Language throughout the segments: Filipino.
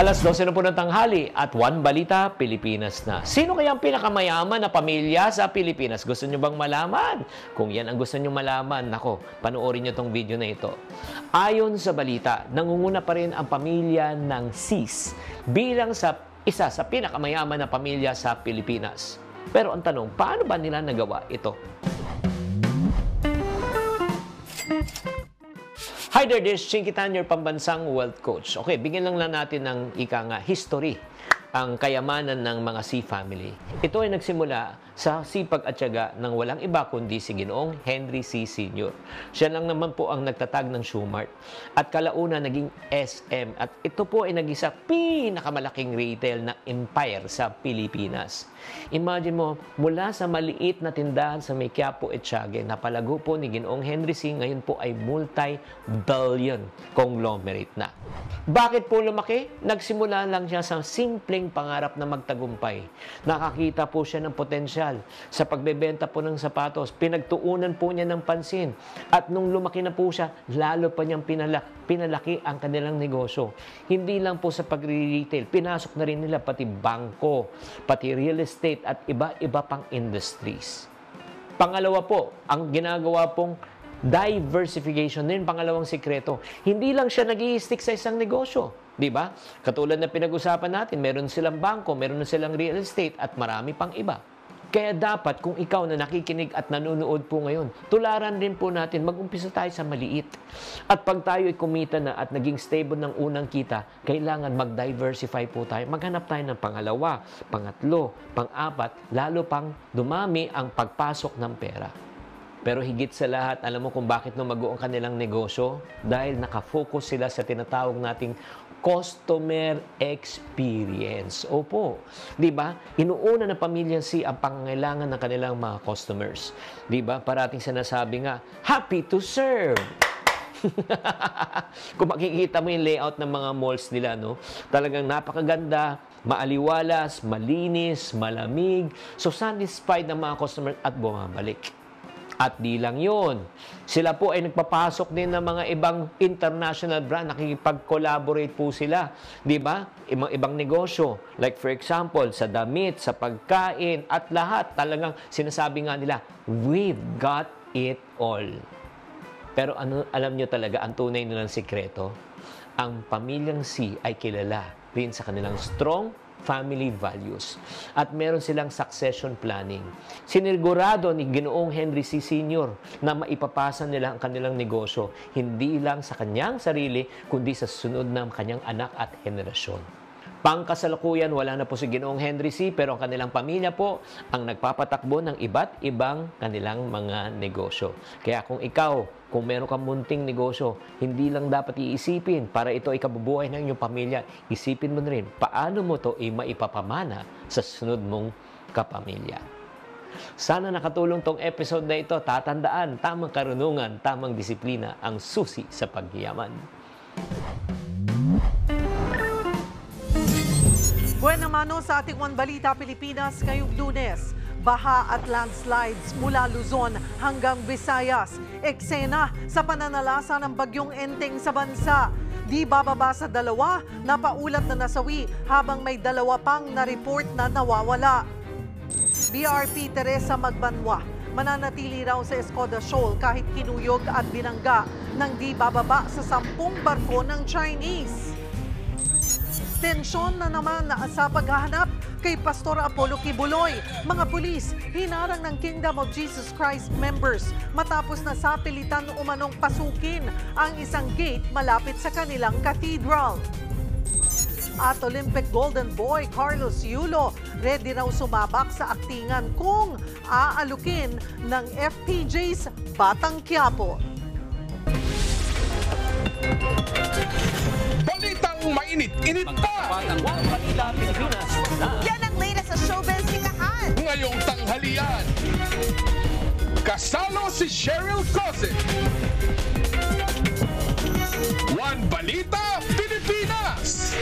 12 na po ng tanghali at One Balita, Pilipinas na. Sino kaya ang pinakamayaman na pamilya sa Pilipinas? Gusto nyo bang malaman? Kung yan ang gusto nyo malaman, nako, panoorin nyo tong video na ito. Ayon sa balita, nangunguna pa rin ang pamilya ng Sis bilang isa sa pinakamayaman na pamilya sa Pilipinas. Pero ang tanong, paano ba nila nagawa ito? Hi there, this is Chinky Tan, your pambansang wealth coach. Okay, bigyan lang natin ng history ang kayamanan ng mga C family. Ito ay nagsimula sa sipag at tiyaga ng walang iba kundi si Ginoong Henry C. Sr. Siya lang naman po ang nagtatag ng Shoe Mart. At kalauna naging SM. At ito po ay naging sa pinakamalaking retail na empire sa Pilipinas. Imagine mo, mula sa maliit na tindahan sa may Quiapo, Etiague, napalago po ni Ginoong Henry C. Ngayon po ay multi-billion conglomerate na. Bakit po lumaki? Nagsimula lang siya sa simpleng pangarap na magtagumpay. Nakakita po siya ng potensyal sa pagbebenta po ng sapatos. Pinagtuunan po niya ng pansin. At nung lumaki na po siya, lalo pa niyang pinalaki ang kanilang negosyo. Hindi lang po sa pagre-retail. Pinasok na rin nila pati bangko, pati real estate at iba-iba pang industries. Pangalawa po, ang ginagawa pong diversification din, pangalawang sikreto. Hindi lang siya nag-i-stick sa isang negosyo. Di ba? Katulad na pinag-usapan natin, meron silang bangko, meron silang real estate, at marami pang iba. Kaya dapat, kung ikaw na nakikinig at nanonood po ngayon, tularan din po natin, mag-umpisa tayo sa maliit. At pag tayo ay kumita na at naging stable ng unang kita, kailangan mag-diversify po tayo. Maghanap tayo ng pangalawa, pangatlo, pang-apat, lalo pang dumami ang pagpasok ng pera. Pero higit sa lahat, alam mo kung bakit lumago ang kanilang negosyo? Dahil nakafocus sila sa tinatawag nating customer experience. Opo, di ba? Inuuna ng pamilya C ang pangangailangan ng kanilang mga customers. Di ba? Parating sinasabi nga, happy to serve. Kung makikita mo yung layout ng mga malls nila, no? Talagang napakaganda, maaliwalas, malinis, malamig. So, satisfied ng mga customers at bumabalik. At di lang yun. Sila po ay nagpapasok din ng mga ibang international brand. Nakikipag-collaborate po sila. Di ba? Ibang negosyo. Like for example, sa damit, sa pagkain, at lahat. Talagang sinasabi nga nila, we've got it all. Pero alam nyo talaga, ang tunay nilang sikreto, ang pamilyang C ay kilala rin sa kanilang strong family values. At meron silang succession planning. Sinigurado ni Ginoong Henry C. Sr. na maipapasa nila ang kanilang negosyo, hindi lang sa kanyang sarili, kundi sa sunod ng kanyang anak at henerasyon. Pangkasalukuyan, wala na po si Ginoong Henry C. pero ang kanilang pamilya po ang nagpapatakbo ng iba't ibang kanilang mga negosyo. Kaya kung meron kang munting negosyo, hindi lang dapat iisipin para ito ay kabubuhay ng iyong pamilya. Isipin mo na rin, paano mo ito maipapamana sa sunod mong kapamilya. Sana nakatulong tong episode na ito. Tatandaan, tamang karunungan, tamang disiplina ang susi sa pagyaman. Buwan naman sa ating One Balita Pilipinas ngayong Lunes. Baha at landslides mula Luzon hanggang Visayas. Eksena sa pananalasa ng bagyong Enteng sa bansa. Di bababa sa 2, napaulat na nasawi habang may 2 pang na-report na nawawala. BRP Teresa Magbanwa, mananatili raw sa Escoda Shoal kahit kinuyog at binangga ng di bababa sa 10 barko ng Chinese. Tensyon na naman sa paghahanap kay Pastor Apollo Kibuloy. Mga pulis, hinarang ng Kingdom of Jesus Christ members matapos na sapilitan umanong pasukin ang isang gate malapit sa kanilang cathedral. At Olympic Golden Boy Carlos Yulo, ready raw sumabak sa aktingan kung aalukin ng FPJ's Batang Quiapo. Balitang mainit-init pa! Yan ang latest sa showbiz hinahan. Ngayong tanghalian, kasalo si Cheryl Cose. One Balita Pilipinas!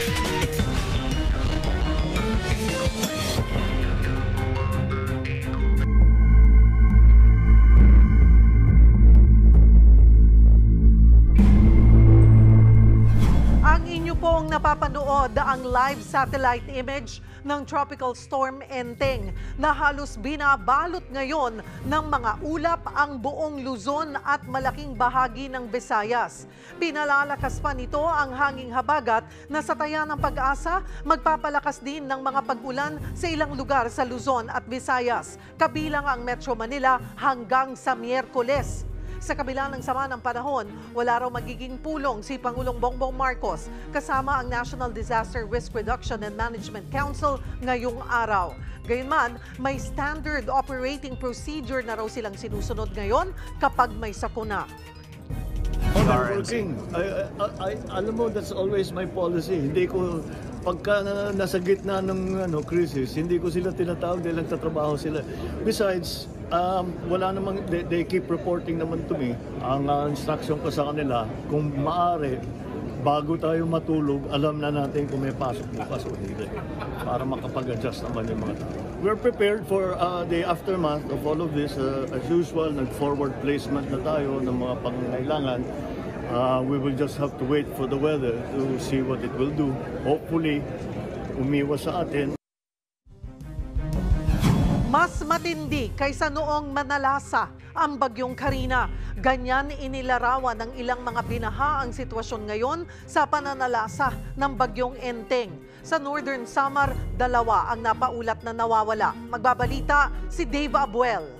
pong napapanood ang live satellite image ng Tropical Storm Enteng na halos binabalot ngayon ng mga ulap ang buong Luzon at malaking bahagi ng Visayas. Pinalalakas pa nito ang hanging habagat na sa taya ng Pag-asa, magpapalakas din ng mga pag-ulan sa ilang lugar sa Luzon at Visayas, kabilang ang Metro Manila hanggang sa Miyerkules. Sa kabila ng sama ng panahon, wala raw magiging pulong si Pangulong Bongbong Marcos kasama ang National Disaster Risk Reduction and Management Council ngayong araw. Gayunman, may standard operating procedure na raw silang sinusunod ngayon kapag may sakuna. Working. Alam mo, that's always my policy. Hindi ko, pagka nasa gitna ng crisis, hindi ko sila tinatawag dahil nagtatrabaho sila. Besides, wala namang, they keep reporting naman to me. Ang instruction ko sa kanila, kung maaari, bago tayo matulog, alam na natin kung may pasok bukas o hindi. Para makapag-adjust naman yung mga tao. We're prepared for the aftermath of all of this. As usual, nag-forward placement na tayo ng mga pangangailangan. We will just have to wait for the weather to see what it will do. Hopefully, umiwas sa atin. Mas matindi kaysa noong manalasa ang bagyong Karina. Ganyan inilarawan ng ilang mga binaha ang sitwasyon ngayon sa pananalasa ng bagyong Enteng. Sa Northern Samar, 2 ang napaulat na nawawala. Magbabalita si Dave Abuel.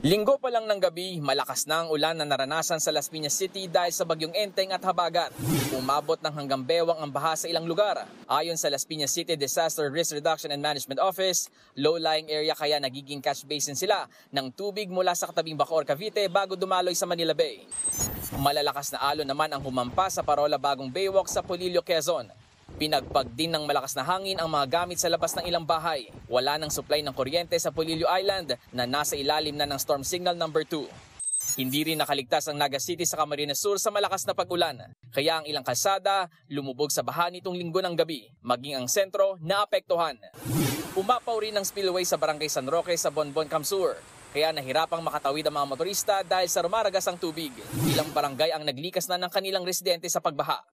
Linggo pa lang ng gabi, malakas na ang ulan na naranasan sa Las Piñas City dahil sa bagyong Enteng at habagat. Umabot ng hanggang bewang ang baha sa ilang lugar. Ayon sa Las Piñas City Disaster Risk Reduction and Management Office, low-lying area kaya nagiging catch basin sila ng tubig mula sa katabing Bacoor, Cavite bago dumaloy sa Manila Bay. Malalakas na alon naman ang humampas sa Parola Bagong Baywalk sa Polillo, Quezon. Pinagpag din ng malakas na hangin ang mga gamit sa labas ng ilang bahay. Wala ng supply ng kuryente sa Polillo Island na nasa ilalim na ng Storm Signal number 2. Hindi rin nakaligtas ang Naga City sa Camarines Sur sa malakas na pag-ulan. Kaya ang ilang kalsada lumubog sa baha nitong linggo ng gabi, maging ang sentro naapektuhan. Umapaw rin ang spillway sa Barangay San Roque sa Bonbon, Camsur. Kaya nahirapang makatawid ang mga motorista dahil sa rumaragas ang tubig. Ilang barangay ang naglikas na ng kanilang residente sa pagbaha.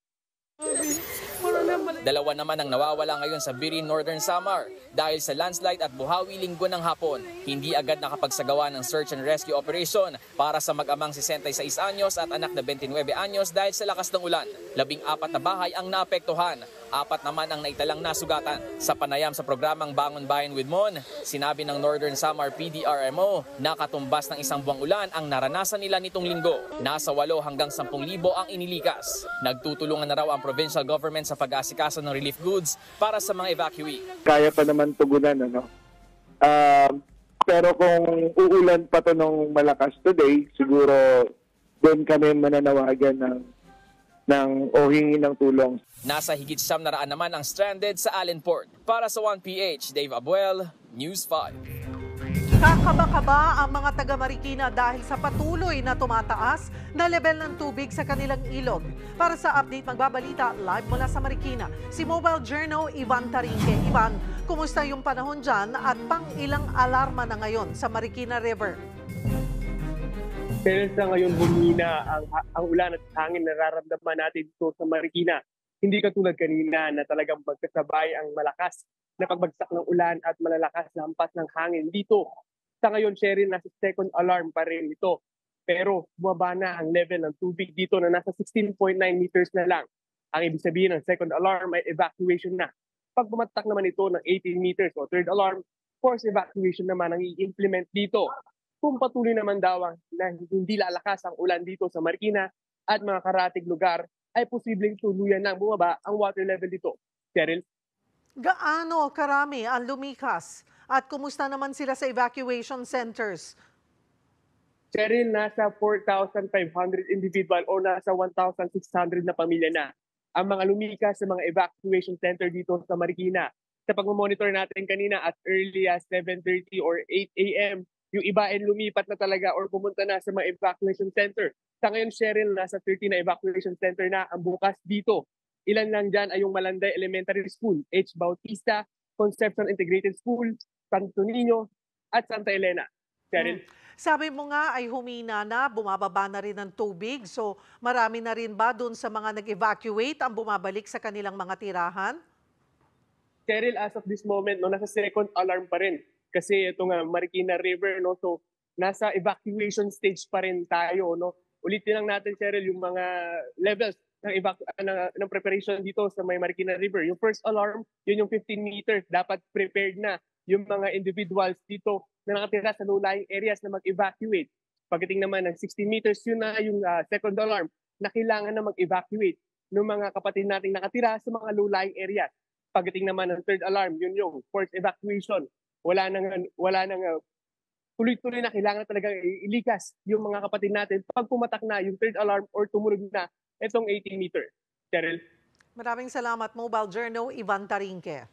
2 naman ang nawawala ngayon sa Birin, Northern Samar dahil sa landslide at buhawi linggo ng hapon. Hindi agad nakapagsagawa ng search and rescue operation para sa mag-amang 66 anyos at anak na 29 anyos dahil sa lakas ng ulan. 14 na bahay ang naapektuhan. 4 naman ang naitalang nasugatan. Sa panayam sa programang Bangon Bayan with Mon, sinabi ng Northern Samar PDRMO na katumbas ng 1 buwang ulan ang naranasan nila nitong linggo. Nasa 8 hanggang 10,000 ang inilikas. Nagtutulungan na raw ang provincial government sa pag-aasikaso ng relief goods para sa mga evacuee. Kaya pa naman tugunan, ano? Pero kung uulan pa to ng malakas today, siguro doon kami mananawagan ng hingi ng tulong. Nasa higit 900 naman ang stranded sa Allenport. Para sa 1PH, Dave Abuel, News 5. Kakaba-kaba ang mga taga-Marikina dahil sa patuloy na tumataas na level ng tubig sa kanilang ilog. Para sa update, magbabalita live mula sa Marikina, si Mobile Journal Ivan Tarinque. Ivan, kumusta yung panahon dyan at pang-ilang alarma na ngayon sa Marikina River? Dahil sa ngayon humina ang ulan at hangin na nararamdaman natin dito sa Marikina. Hindi katulad kanina na talagang magkasabay ang malakas na pagbagsak ng ulan at malalakas na hampas ng hangin dito. Sa ngayon, Sheryl, nasa second alarm pa rin ito. Pero bumaba na ang level ng tubig dito na nasa 16.9 meters na lang. Ang ibig sabihin ng second alarm ay evacuation na. Pag bumatak naman ito ng 18 meters o third alarm, forced evacuation naman ang i-implement dito. Kung patuloy naman daw na hindi lalakas ang ulan dito sa Marikina at mga karatig lugar, ay posibleng tuluyan nang bumaba ang water level dito. Cheryl? Gaano karami ang lumikas? At kumusta naman sila sa evacuation centers? Cheryl, nasa 4,500 individual o nasa 1,600 na pamilya na ang mga lumikas sa mga evacuation center dito sa Marikina. Sa pag-monitor natin kanina at early as 7:30 or 8 a.m., yung iba ay lumipat na talaga or pumunta na sa mga evacuation center. Sa ngayon, Sheryl, nasa 30 na evacuation center na ang bukas dito. Ilan lang dyan ay yung Malanday Elementary School, H. Bautista, Concepcion Integrated School, Santo Niño, at Santa Elena. Cheryl? Sabi mo nga ay humina na, bumababa na rin ang tubig. So marami na rin ba doon sa mga nag-evacuate ang bumabalik sa kanilang mga tirahan? Cheryl, as of this moment, no, nasa second alarm pa rin. Kasi ito nga, Marikina River, no, so nasa evacuation stage pa rin tayo. No? Ulitin lang natin, Cheryl, yung mga levels ng preparation dito sa may Marikina River. Yung first alarm, yun yung 15 meters. Dapat prepared na yung mga individuals dito na nakatira sa low-lying areas na mag-evacuate. Pagdating naman ng 16 meters, yun na yung second alarm na kailangan na mag-evacuate ng mga kapatid nating nakatira sa mga low-lying areas. Pagdating naman ng third alarm, yun yung forced evacuation. Wala nang tuloy-tuloy na kailangan talaga ilikas yung mga kapatid natin pag pumatak na yung third alarm or tumunog na itong 18 meter. Cheryl? Maraming salamat, Mobile Journal, Ivan Tarinque.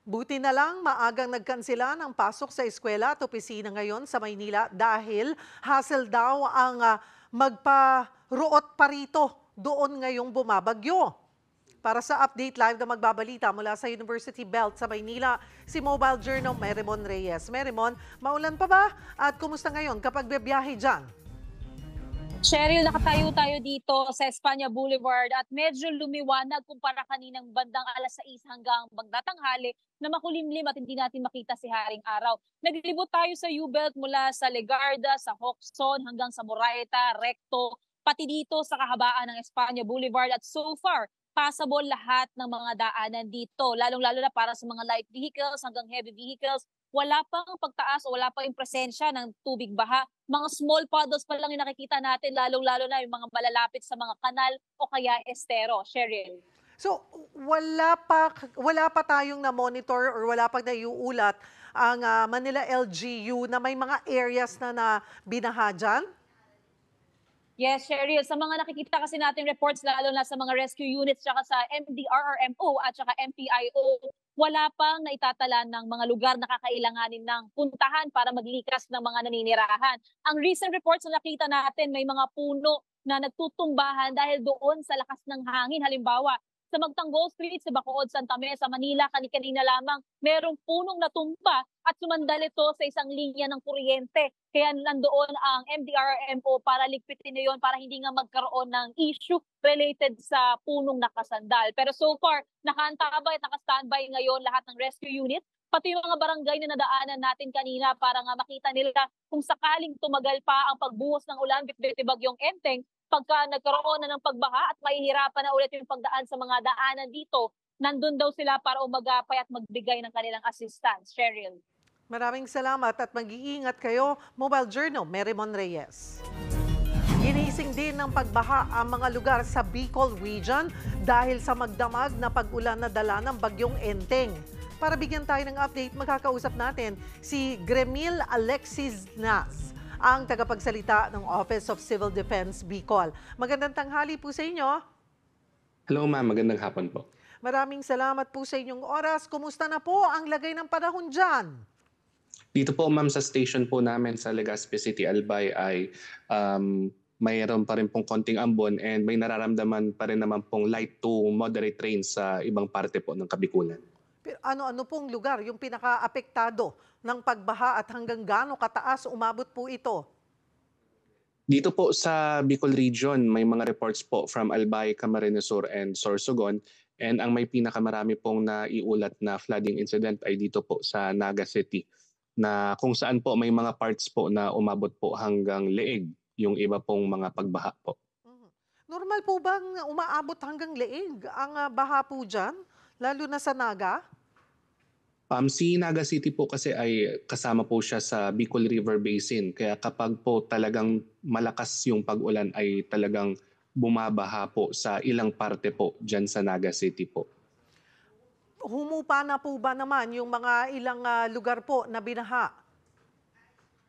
Buti na lang maagang nagkansela ng pasok sa eskwela at opisina ngayon sa Maynila dahil hassle daw ang magparuot pa rito doon ngayong bumabagyo. Para sa Update Live na magbabalita mula sa University Belt sa Maynila, si Mobile Journal Merimon Reyes. Merimon, maulan pa ba? At kumusta ngayon kapag bibiyahe dyan? Cheryl, nakatayo tayo dito sa Espanya Boulevard at medyo lumiwanag kumpara kaninang bandang alas 6 hanggang magdatanghali na makulimlim at hindi natin makita si Haring Araw. Naglibot tayo sa U-Belt mula sa Legarda, sa Hoxton hanggang sa Moraita, Recto, pati dito sa kahabaan ng Espanya Boulevard at so far, passable lahat ng mga daanan dito, lalong-lalo na para sa mga light vehicles hanggang heavy vehicles. Wala pang pagtaas o wala pang presensya ng tubig baha. Mga small puddles pa lang yung nakikita natin, lalong-lalo na yung mga malalapit sa mga kanal o kaya estero. Cheryl. So wala pa tayong na-monitor or wala pang naiuulat ang Manila LGU na may mga areas na binaha dyan? Yes, Cheryl. Sa mga nakikita kasi natin reports, lalo na sa mga rescue units, tsaka sa MDRRMO at tsaka MPIO, wala pang naitatala ng mga lugar na kakailanganin ng puntahan para maglikas ng mga naninirahan. Ang recent reports na nakita natin, may mga puno na nagtutumbahan dahil doon sa lakas ng hangin. Halimbawa, sa Magtanggol Street, sa Bacood, Santa Mesa, Manila, kanina lamang, merong punong natumba at sumandal ito sa isang linya ng kuryente. Kaya nandoon ang MDRMO para ligpitin na yun para hindi nga magkaroon ng issue related sa punong nakasandal. Pero so far, nakaantabay at nakastandby ngayon lahat ng rescue unit, pati yung mga barangay na nadaanan natin kanina para nga makita nila kung sakaling tumagal pa ang pagbuhos ng ulan bitbit bagyong Enteng, pagka nagkaroon na ng pagbaha at mahihirapan na ulit yung pagdaan sa mga daanan dito, nandun daw sila para umagapay at magbigay ng kanilang assistance. Cheryl. Maraming salamat at mag-iingat kayo. Mobile Journal, Merimon Reyes. Ginising din ng pagbaha ang mga lugar sa Bicol Region dahil sa magdamag na pag-ulan na dala ng bagyong Enteng. Para bigyan tayo ng update, magkakausap natin si Gremil Alexis Nas, ang tagapagsalita ng Office of Civil Defense Bicol. Magandang tanghali po sa inyo. Hello ma'am, magandang hapon po. Maraming salamat po sa inyong oras. Kumusta na po ang lagay ng panahon dyan? Dito po ma'am sa station po namin sa Legazpi City, Albay ay mayroon pa rin pong konting ambon and may nararamdaman pa rin naman pong light to moderate rain sa ibang parte po ng Kabikulan. Pero ano pong lugar yung pinaka-apektado ng pagbaha at hanggang gaano kataas umabot po ito? Dito po sa Bicol Region, may mga reports po from Albay, Camarines Sur and Sorsogon. And ang may pinakamarami pong naiulat na flooding incident ay dito po sa Naga City, na kung saan po may mga parts po na umabot po hanggang leeg, yung iba pong mga pagbaha po. Normal po bang umaabot hanggang leeg ang baha po dyan, lalo na sa Naga? Si Naga City po kasi ay kasama po siya sa Bicol River Basin. Kaya kapag po talagang malakas yung pag-ulan ay talagang bumabaha po sa ilang parte po dyan sa Naga City po. Humupa na po ba naman yung mga ilang lugar po na binaha?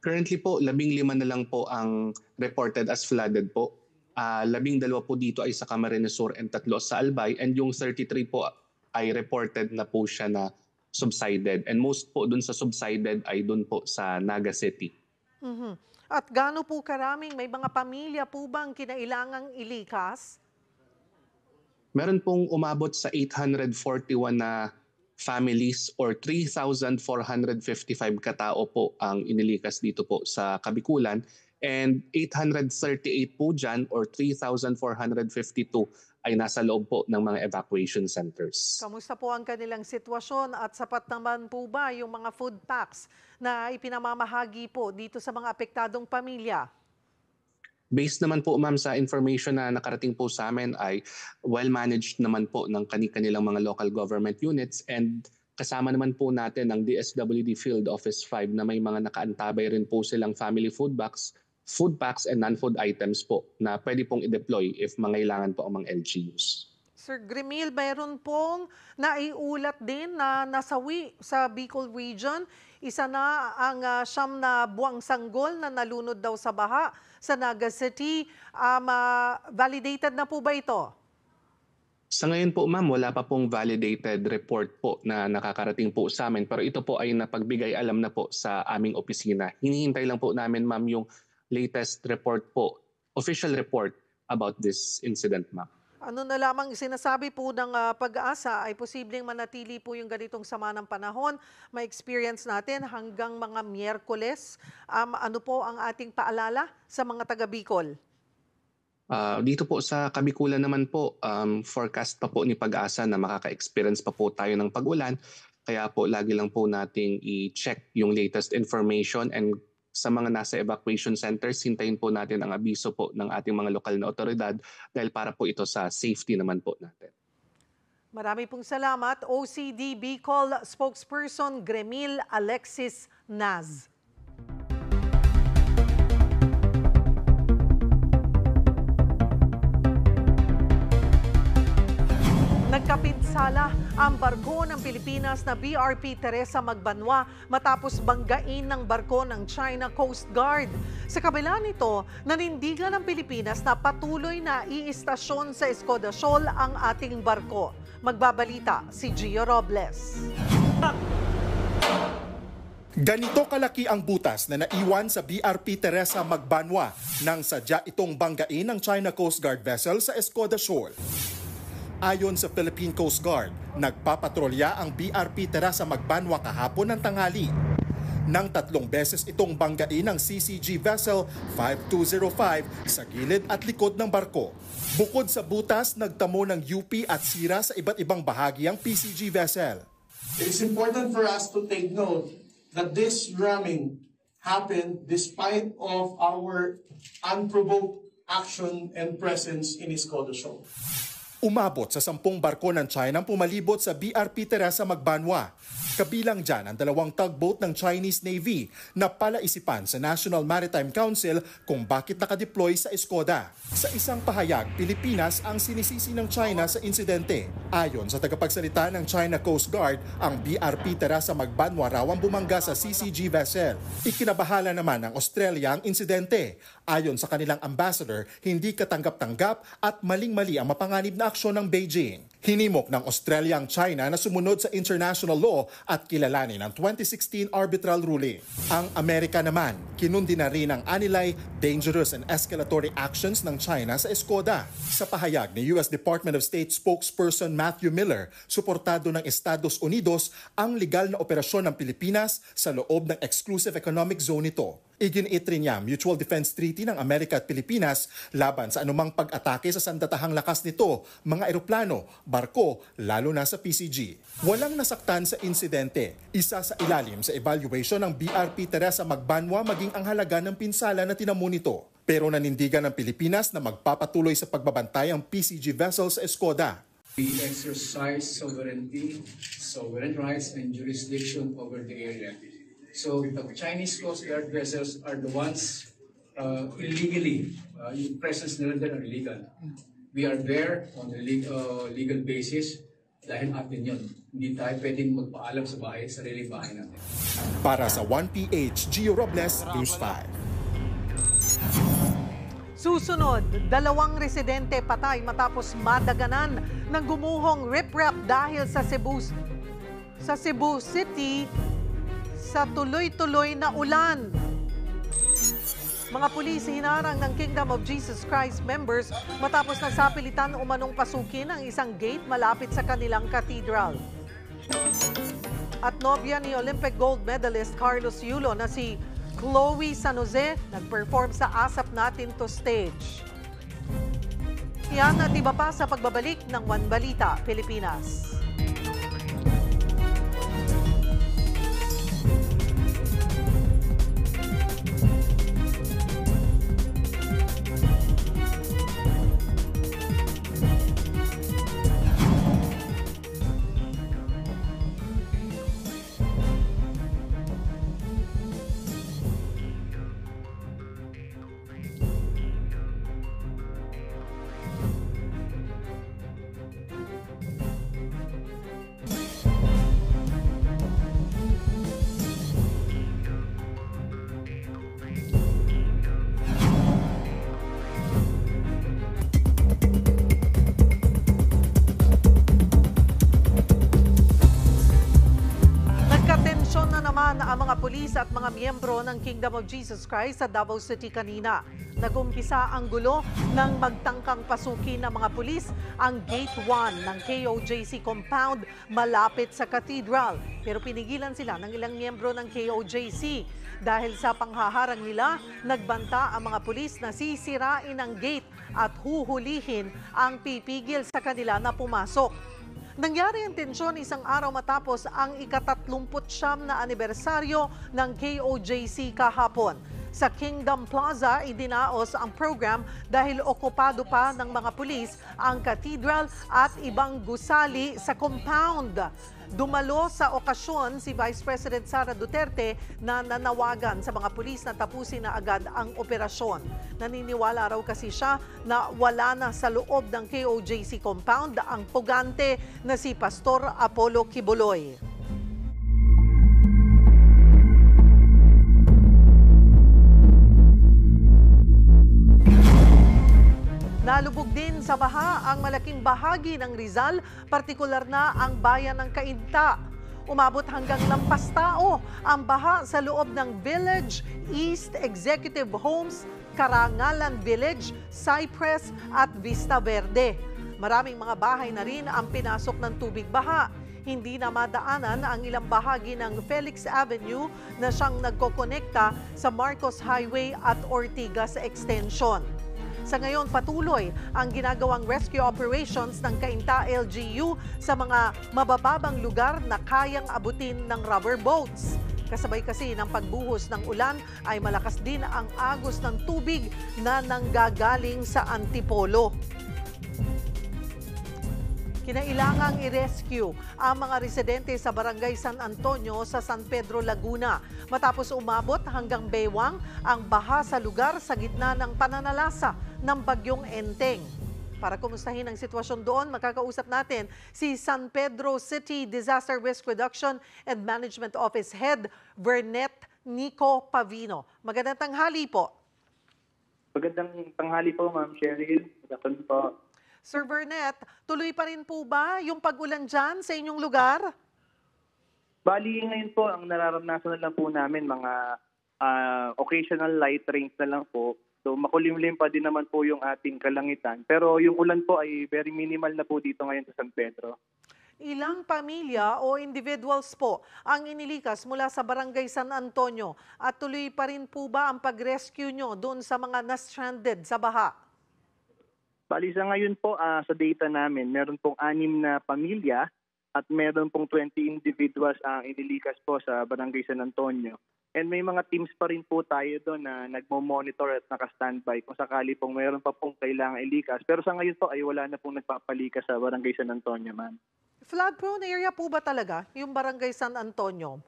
Currently po, 15 na lang po ang reported as flooded po. 12 po dito ay sa Camarines Sur and 3 sa Albay. And yung 33 po ay reported na po siya na subsided. And most po dun sa subsided ay dun po sa Naga City. At gaano po karaming, may mga pamilya po bang kinailangang ilikas? Meron pong umabot sa 841 na families or 3,455 katao po ang inilikas dito po sa Kabikulan, and 838 po dyan or 3,452 ay nasa loob po ng mga evacuation centers. Kamusta po ang kanilang sitwasyon at sapat naman po ba yung mga food packs na ipinamamahagi po dito sa mga apektadong pamilya? Based naman po ma'am sa information na nakarating po sa amin ay well-managed naman po ng kanilang mga local government units, and kasama naman po natin ang DSWD Field Office 5 na may mga nakaantabay rin po silang family food packs and non-food items po na pwede pong i-deploy if mangailangan po ang mga LGUs. Sir Grimil, mayroon pong naiulat din na nasawi sa Bicol Region. Isa na ang siyam na buwang sanggol na nalunod daw sa baha sa Naga City. Validated na po ba ito? Sa ngayon po ma'am, wala pa pong validated report po na nakakarating po sa amin, pero ito po ay napagbigay alam na po sa aming opisina. Hinihintay lang po namin ma'am yung latest report po, official report about this incident ma'am. Ano na lamang sinasabi po ng Pag-asa ay posibleng manatili po yung ganitong sama ng panahon. May experience natin hanggang mga Miyerkules. Ano po ang ating paalala sa mga taga-Bicol? Dito po sa Kabikulan naman po, forecast pa po ni Pag-asa na makaka-experience pa po tayo ng pag-ulan. Kaya po lagi lang po nating i-check yung latest information, and sa mga nasa evacuation centers, hintayin po natin ang abiso po ng ating mga lokal na otoridad dahil para po ito sa safety naman po natin. Marami pong salamat, OCD Bicol spokesperson Grimil Alexis Naz. Nagkapinsala ang barko ng Pilipinas na BRP Teresa Magbanwa matapos banggain ng barko ng China Coast Guard. Sa kabila nito, nanindigan ng Pilipinas na patuloy na iistasyon sa Escudasol ang ating barko. Magbabalita si Gio Robles. Ganito kalaki ang butas na naiwan sa BRP Teresa Magbanwa nang sadya itong banggain ng China Coast Guard vessel sa Escudasol. Ayon sa Philippine Coast Guard, nagpapatrolya ang BRP Teresa Magbanwa kahapon ng tanghali. Nang 3 beses itong banggain ng CCG vessel 5205 sa gilid at likod ng barko. Bukod sa butas, nagtamo ng UP at sira sa iba't ibang bahagi ang PCG vessel. It is important for us to take note that this ramming happened despite of our unprovoked action and presence in Escudasol. Umabot sa 10 barko ng China ang pumalibot sa BRP Teresa Magbanwa. Kabilang dyan ang 2 tugboat ng Chinese Navy na palaisipan sa National Maritime Council kung bakit nakadeploy sa Escoda. Sa isang pahayag, Pilipinas ang sinisisi ng China sa insidente. Ayon sa tagapagsalita ng China Coast Guard, ang BRP Teresa Magbanwa raw ang bumangga sa CCG vessel. Ikinabahala naman ng Australia ang insidente. Ayon sa kanilang ambassador, hindi katanggap-tanggap at maling-mali ang mapanganib na aksyon ng Beijing. Hinimok ng Australia ang China na sumunod sa international law at kilalanin ang 2016 arbitral ruling. Ang Amerika naman, kinundi na rin ang anilay, dangerous and escalatory actions ng China sa Escoda. Sa pahayag ni US Department of State spokesperson Matthew Miller, suportado ng Estados Unidos ang legal na operasyon ng Pilipinas sa loob ng exclusive economic zone nito. Iginiit rin niya Mutual Defense Treaty ng Amerika at Pilipinas laban sa anumang pag-atake sa sandatahang lakas nito, mga eroplano, barko, lalo na sa PCG. Walang nasaktan sa insidente. Isa sa ilalim sa evaluation ng BRP Teresa Magbanwa maging ang halaga ng pinsala na tinamo nito. Pero nanindigan ng Pilipinas na magpapatuloy sa pagbabantay ang PCG vessels sa Escoda. We exercise sovereignty, sovereign rights, and jurisdiction over the area. So the Chinese Coast Guard vessels are the ones illegally, yung presence nila din are illegal. We are there on a legal basis dahil atin yun. Hindi tayo pwedeng magpaalam sa bahay, sariling bahay natin. Para sa 1PH, Gio Robles, News 5. Susunod, 2 residente patay matapos madaganan ng gumuhong riprap dahil sa Cebu City sa tuloy-tuloy na ulan. Mga pulis hinarang ng Kingdom of Jesus Christ members matapos nasapilitan umanong pasukin ang isang gate malapit sa kanilang cathedral. At nobya ni Olympic gold medalist Carlos Yulo na si Chloe San Jose nag-perform sa Asap Natin to Stage. Yan at iba pa sa pagbabalik ng One Balita, Pilipinas. Ang mga pulis at mga miyembro ng Kingdom of Jesus Christ sa Davao City kanina. Nagumpisa ang gulo ng magtangkang pasukin ng mga pulis ang Gate 1 ng KOJC compound malapit sa Cathedral. Pero pinigilan sila ng ilang miyembro ng KOJC. Dahil sa panghaharang nila, nagbanta ang mga pulis na sisirain ang gate at huhulihin ang pipigil sa kanila na pumasok. Nangyari ang tensyon isang araw matapos ang ika-39 na anibersaryo ng KOJC kahapon. Sa Kingdom Plaza, idinaos ang program dahil okupado pa ng mga pulis ang cathedral at ibang gusali sa compound. Dumalo sa okasyon si Vice President Sara Duterte na nanawagan sa mga pulis na tapusin na agad ang operasyon. Naniniwala raw kasi siya na wala na sa loob ng KOJC compound ang pugante na si Pastor Apollo Kibuloy. Nalubog din sa baha ang malaking bahagi ng Rizal, partikular na ang bayan ng Cainta. Umabot hanggang lampas tao ang baha sa loob ng Village, East Executive Homes, Karangalan Village, Cypress at Vista Verde. Maraming mga bahay na rin ang pinasok ng tubig baha. Hindi na madaanan ang ilang bahagi ng Felix Avenue na siyang nagkokonekta sa Marcos Highway at Ortigas Extension. Sa ngayon, patuloy ang ginagawang rescue operations ng Cainta LGU sa mga mabababang lugar na kayang abutin ng rubber boats. Kasabay kasi ng pagbuhos ng ulan ay malakas din ang agos ng tubig na nanggagaling sa Antipolo. Kinailangang i-rescue ang mga residente sa Barangay San Antonio sa San Pedro, Laguna matapos umabot hanggang Baywang ang baha sa lugar sa gitna ng pananalasa ng bagyong Enteng. Para kumustahin ang sitwasyon doon, makakausap natin si San Pedro City Disaster Risk Reduction and Management Office Head Vernet Nico Pavino. Magandang tanghali po. Magandang tanghali po, Ma'am Cheryl. Magandang po. Sir Vernet, tuloy pa rin po ba yung pag-ulan dyan sa inyong lugar? Bali, ngayon po, ang nararanasan na lang po namin, mga occasional light rains na lang po. So makulimlim pa din naman po yung ating kalangitan. Pero yung ulan po ay very minimal na po dito ngayon sa San Pedro. Ilang pamilya o individuals po ang inilikas mula sa Barangay San Antonio? At tuloy pa rin po ba ang pag-rescue nyo doon sa mga na-stranded sa baha? Bali sa ngayon po, sa data namin, meron pong 6 na pamilya at meron pong 20 individuals ang inilikas po sa Barangay San Antonio. And may mga teams pa rin po tayo doon na nagmo-monitor at naka-standby kung sakali pong meron pa pong kailangan ilikas. Pero sa ngayon po ay wala na pong nagpapalikas sa Barangay San Antonio, ma'am. Flood-prone area po ba talaga yung Barangay San Antonio?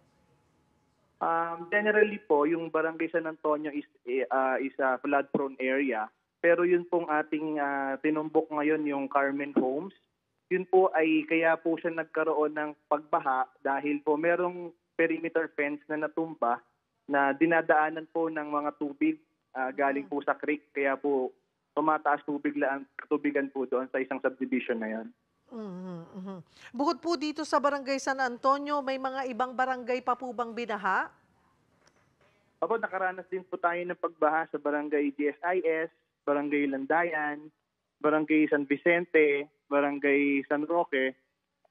Generally po, yung Barangay San Antonio is a flood-prone area. Pero yun pong ating tinumbok ngayon, yung Carmen Homes, yun po ay kaya po siya nagkaroon ng pagbaha dahil po merong perimeter fence na natumba na dinadaanan po ng mga tubig galing po sa creek. Kaya po tumataas tubigan po doon sa isang subdivision na yan. Bukod po dito sa Barangay San Antonio, may mga ibang barangay pa po bang binaha? Opo, nakaranas din po tayo ng pagbaha sa Barangay GSIS, Barangay Landayan, Barangay San Vicente, Barangay San Roque,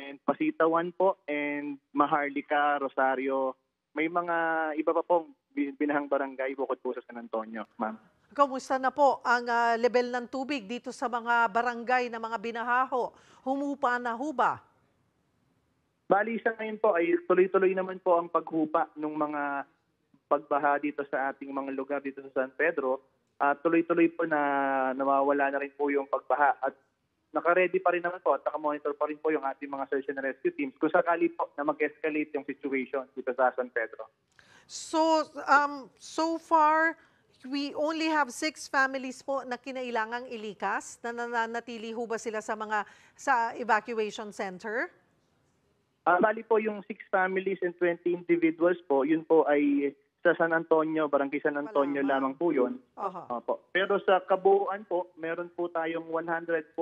and Pasitawan po, and Maharlika, Rosario. May mga iba pa pong binahang barangay bukod po sa San Antonio, ma'am. Kamusta na po ang level ng tubig dito sa mga barangay na mga binahaho? Humupa na ho ba? Bali sa ngayon po ay tuloy-tuloy naman po ang paghupa ng mga pagbaha dito sa ating mga lugar dito sa San Pedro. Tuloy-tuloy po na nawawala na rin po yung pagbaha at naka-ready pa rin naman po at naka-monitor pa rin po yung ating mga search and rescue teams kung sakali po na mag-escalate yung situation dito sa San Pedro. So far, we only have 6 families po na kinailangang ilikas. Nananatili ho ba sila sa evacuation center? Bali po yung 6 families and 20 individuals po, yun po ay sa San Antonio, Barangay San Antonio lamang po yun. Opo. Pero sa kabuuan po, meron po tayong 140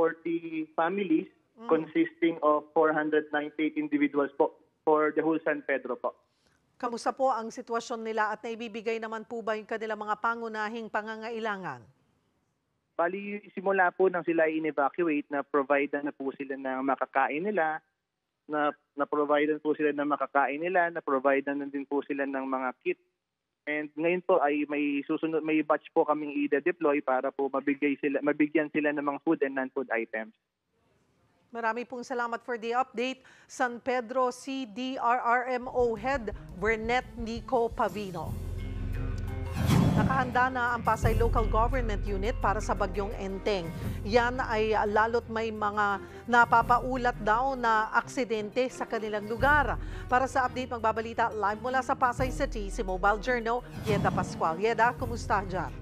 families consisting of 498 individuals po for the whole San Pedro po. Kamusta po ang sitwasyon nila at naibibigay naman po ba yung kanilang mga pangunahing pangangailangan? Bali, simula po nang sila in-evacuate, na-provide na po sila ng makakain nila, na-provide po sila ng makakain nila, na-provide na din po sila ng mga kit. And ngayon po ay may batch po kaming i-deploy para po mabigyan sila ng mga food and non-food items. Marami pong salamat for the update. San Pedro CDRRMO Head Bernette Nico Pavino. Nakahanda na ang Pasay Local Government Unit para sa Bagyong Enteng. Yan ay lalot may mga napapaulat daw na aksidente sa kanilang lugar. Para sa update, magbabalita live mula sa Pasay City, si Mobile Journal, Yeda Pascual. Yeda, kumusta dyan?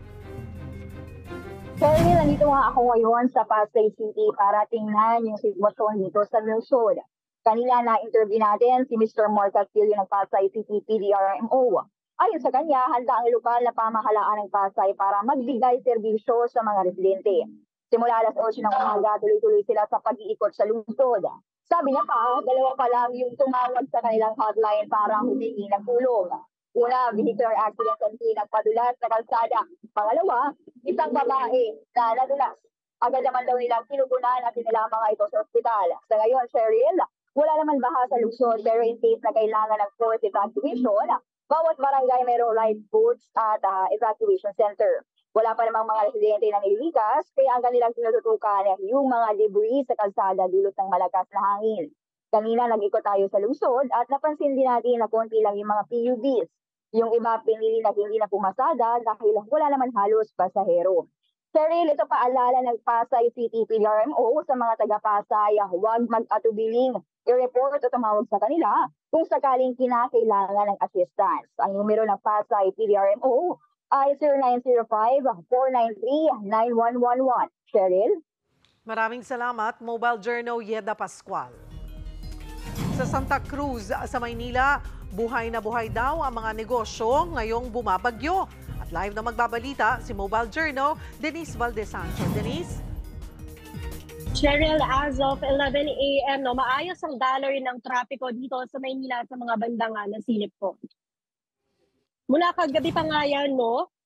Sorry, nandito nga ako ngayon sa Pasay City para tingnan yung sitwasyon dito sa lungsod. Kanina na-interview natin si Mr. Mark Castillo ng Pasay City PDRMO. Ayon sa kanya, handa ang lokal na pamahalaan ng Pasay para magbigay serbisyo sa mga residente. Simula alas 8 ng umaga, tuloy-tuloy sila sa pag-iikot sa lungsod. Sabi niya pa, 2 pa lang yung tumawag sa kanilang hotline para humingi ng tulong. Una, vehicular accident at nagpadulas sa kalsada. Pangalawa, isang babae na nadulas. Agad naman daw nilang kinukunan at nilang mga ito sa ospital. Sa ngayon, Cheryl, wala naman baha sa lungsod pero in case na kailangan ng forced evacuation, bawat barangay mayroong lifeboats at evacuation center. Wala pa namang mga residente na nililikas, kaya ang kanilang tinututukan yung mga debris sa kalsada dulot ng malakas na hangin. Kanina nag-ikot tayo sa lungsod at napansin din natin na konti lang yung mga PUVs. Yung iba pinili na hindi na pumasada dahil wala naman halos pasahero. Cheryl, ito paalala ng Pasay City PDRMO sa mga taga-Pasay, huwag mag-atubiling i-report o tumawag sa kanila kung sakaling kinakailangan ng assistance. Ang numero ng Pasay PDRMO ay 0905-493-9111. Cheryl? Maraming salamat, Mobile Journal Yeda Pascual. Sa Santa Cruz, sa Maynila, buhay na buhay daw ang mga negosyo ngayong bumabagyo. At live na magbabalita si Mobile Journal, Denise Valdesancho. Denise? Cheryl, as of 11 a.m., maayos ang daloy ng trapiko dito sa Maynila sa mga bandang ng silip po. Mula kagabi pa nga yan,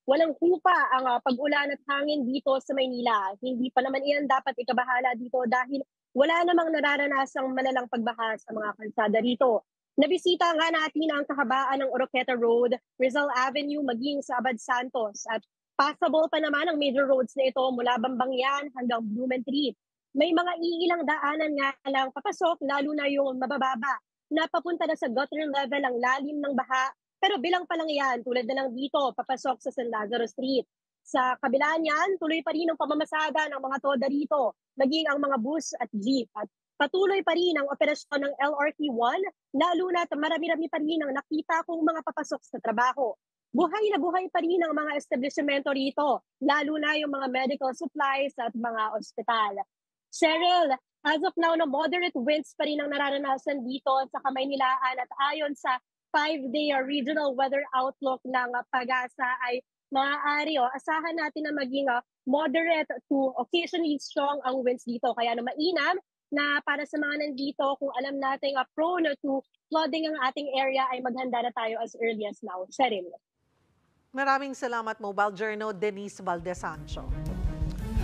walang hupa ang pag-ulan at hangin dito sa Maynila. Hindi pa naman iyan dapat ikabahala dito dahil wala namang nararanasang malalang pagbaha sa mga kalsada rito. Nabisita nga natin ang kahabaan ng Oroqueta Road, Rizal Avenue, maging sa Abad Santos. At passable pa naman ang major roads na ito mula Bambangyan hanggang Blumentritt. May mga iilang daanan nga lang papasok, lalo na yung mabababa. Napapunta na sa gutter level ang lalim ng baha. Pero bilang pa lang yan, tulad na lang dito, papasok sa San Lazaro Street. Sa kabila niyan, tuloy pa rin ang pamamasada ng mga toda rito, maging ang mga bus at jeep. At patuloy pa rin ang operasyon ng LRT1, lalo na marami-rami pa rin ang nakita kong mga papasok sa trabaho. Buhay na buhay pa rin ang mga establishmento rito, lalo na yung mga medical supplies at mga ospital. Cheryl, as of now, moderate winds pa rin ang nararanasan dito sa Kamaynilaan at ayon sa 5-day regional weather outlook ng PAGASA ay maaari asahan natin na maging moderate to occasionally strong ang winds dito. Kaya mainam na para sa mga nandito, kung alam natin prone to flooding ang ating area ay maghanda na tayo as early as now. Cheryl. Maraming salamat, Mobile Journal, Denise Valdesancho.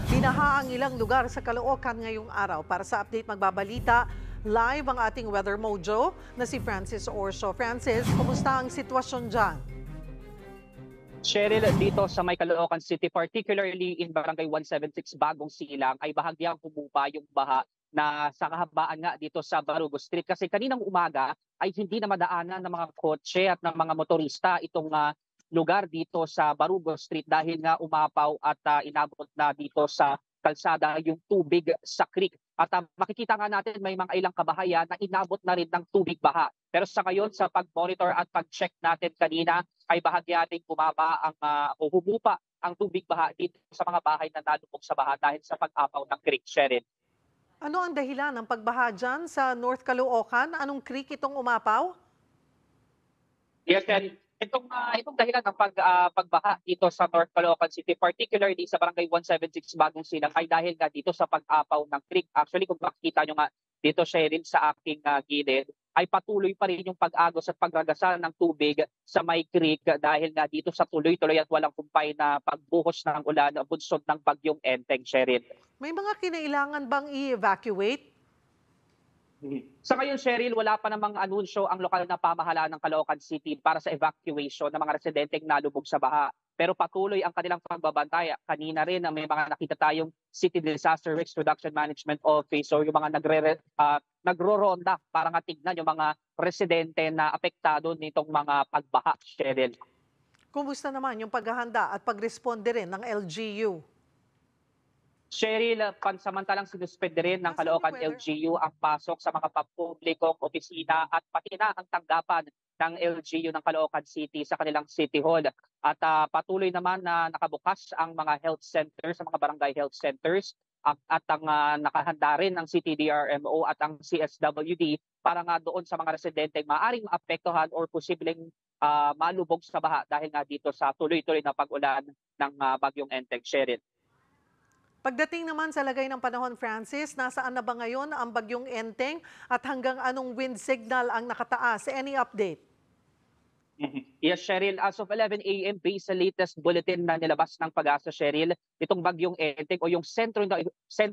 Binaha ang ilang lugar sa Caloocan ngayong araw. Para sa update, magbabalita Live ang ating weather mojo na si Francis Orso. Francis, kumusta ang sitwasyon dyan? Cheryl, dito sa may Caloocan City, particularly in Barangay 176 Bagong Silang, ay bahagyang humupa yung baha na sa kahabaan nga dito sa Barugo Street. Kasi kaninang umaga ay hindi na madaanan ng mga kotse at ng mga motorista itong lugar dito sa Barugo Street dahil nga umapaw at inabot na dito sa kalsada yung tubig sa creek. At makikita nga natin may mga ilang kabahayan na inabot na rin ng tubig baha. Pero sa ngayon, sa pag-monitor at pag-check natin kanina, ay bahagya ding bumaba o humupa ang tubig baha dito sa mga bahay na nalubog sa baha dahil sa pag-apaw ng creek, Sheryl. Ano ang dahilan ng pagbaha dyan sa North Caloocan? Anong creek itong umapaw? Yes, Sheryl. Itong dahilan ng pagbaha dito sa North Caloocan City, particularly sa Barangay 176 Bagong Silang, ay dahil nga dito sa pag-apaw ng creek. Actually, kung makikita nyo nga dito, Sheryl, sa aking gilid, ay patuloy pa rin yung pag-agos at pagragasan ng tubig sa may creek dahil nga dito sa tuloy-tuloy at walang kumpay na pagbuhos ng ulan bunsod ng bagyong Enteng, Sheryl. May mga kinailangan bang i-evacuate? Sa ngayon, Sheryl, wala pa namang anunsyo ang lokal na pamahalaan ng Caloocan City para sa evacuation ng mga residenteng nalubog sa baha. Pero patuloy ang kanilang pagbabantay. Kanina rin may mga nakita tayong City Disaster Risk Reduction Management Office o yung mga nagro-ronda para nga tignan yung mga residente na apektado nitong mga pagbaha, Sheryl. Kumusta naman yung paghahanda at pagresponde rin ng LGU? Sheryl, pansamantalang sinuspende rin ng Caloocan LGU ang pasok sa mga pampublikong opisina at pati na ang tanggapan ng LGU ng Caloocan City sa kanilang City Hall. At patuloy naman na nakabukas ang mga health centers, sa mga barangay health centers at ang nakahanda rin ng CTDRMO at ang CSWD para nga doon sa mga residente maaring maapektuhan or posibleng malubog sa baha dahil nga dito sa tuloy-tuloy na pag-ulan ng bagyong Enteng, Sheryl. Pagdating naman sa lagay ng panahon, Francis, nasaan na ba ngayon ang bagyong Enteng at hanggang anong wind signal ang nakataas? Any update? Yes, Sheryl. As of 11 a.m. based sa latest bulletin na nilabas ng Pag-asa, Sheryl, itong bagyong Enteng o yung sentro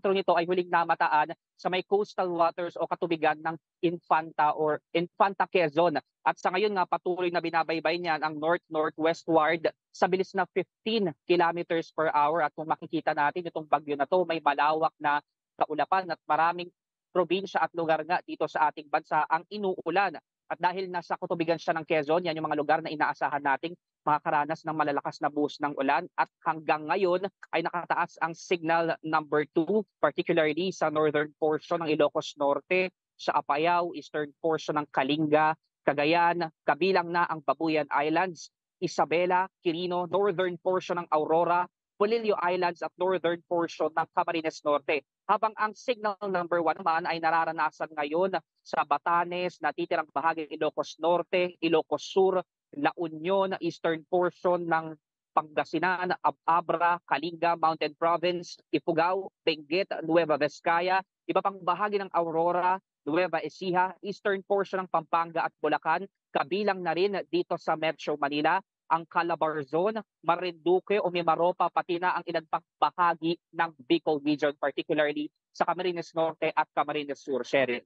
nito ay huling namataan sa may coastal waters o katubigan ng Infanta Quezon. At sa ngayon nga patuloy na binabaybay niyan ang north-northwestward sa bilis na 15 kilometers per hour. At kung makikita natin itong bagyo na to, may malawak na kaulapan at maraming probinsya at lugar nga dito sa ating bansa ang inuulan. At dahil nasa katubigan siya ng Quezon, yan yung mga lugar na inaasahan nating makakaranas ng malalakas na buhos ng ulan. At hanggang ngayon ay nakataas ang signal number 2, particularly sa northern portion ng Ilocos Norte, sa Apayao, eastern portion ng Kalinga, Cagayan, kabilang na ang Babuyan Islands, Isabela, Quirino, northern portion ng Aurora, Polillo Islands at northern portion ng Camarines Norte. Habang ang signal number 1 naman ay nararanasan ngayon sa Batanes, natitirang bahagi ng Ilocos Norte, Ilocos Sur, La Union, eastern portion ng Pangasinan, Abra, Kalinga, Mountain Province, Ifugao, Benguet, Nueva Vizcaya, iba pang bahagi ng Aurora, Nueva Ecija, eastern portion ng Pampanga at Bulacan, kabilang na rin dito sa Metro Manila, ang Calabarzon, Marinduque o Mimaropa, pati na ang ilan pang bahagi ng Bicol Region, particularly sa Camarines Norte at Camarines Sur, Sheryl.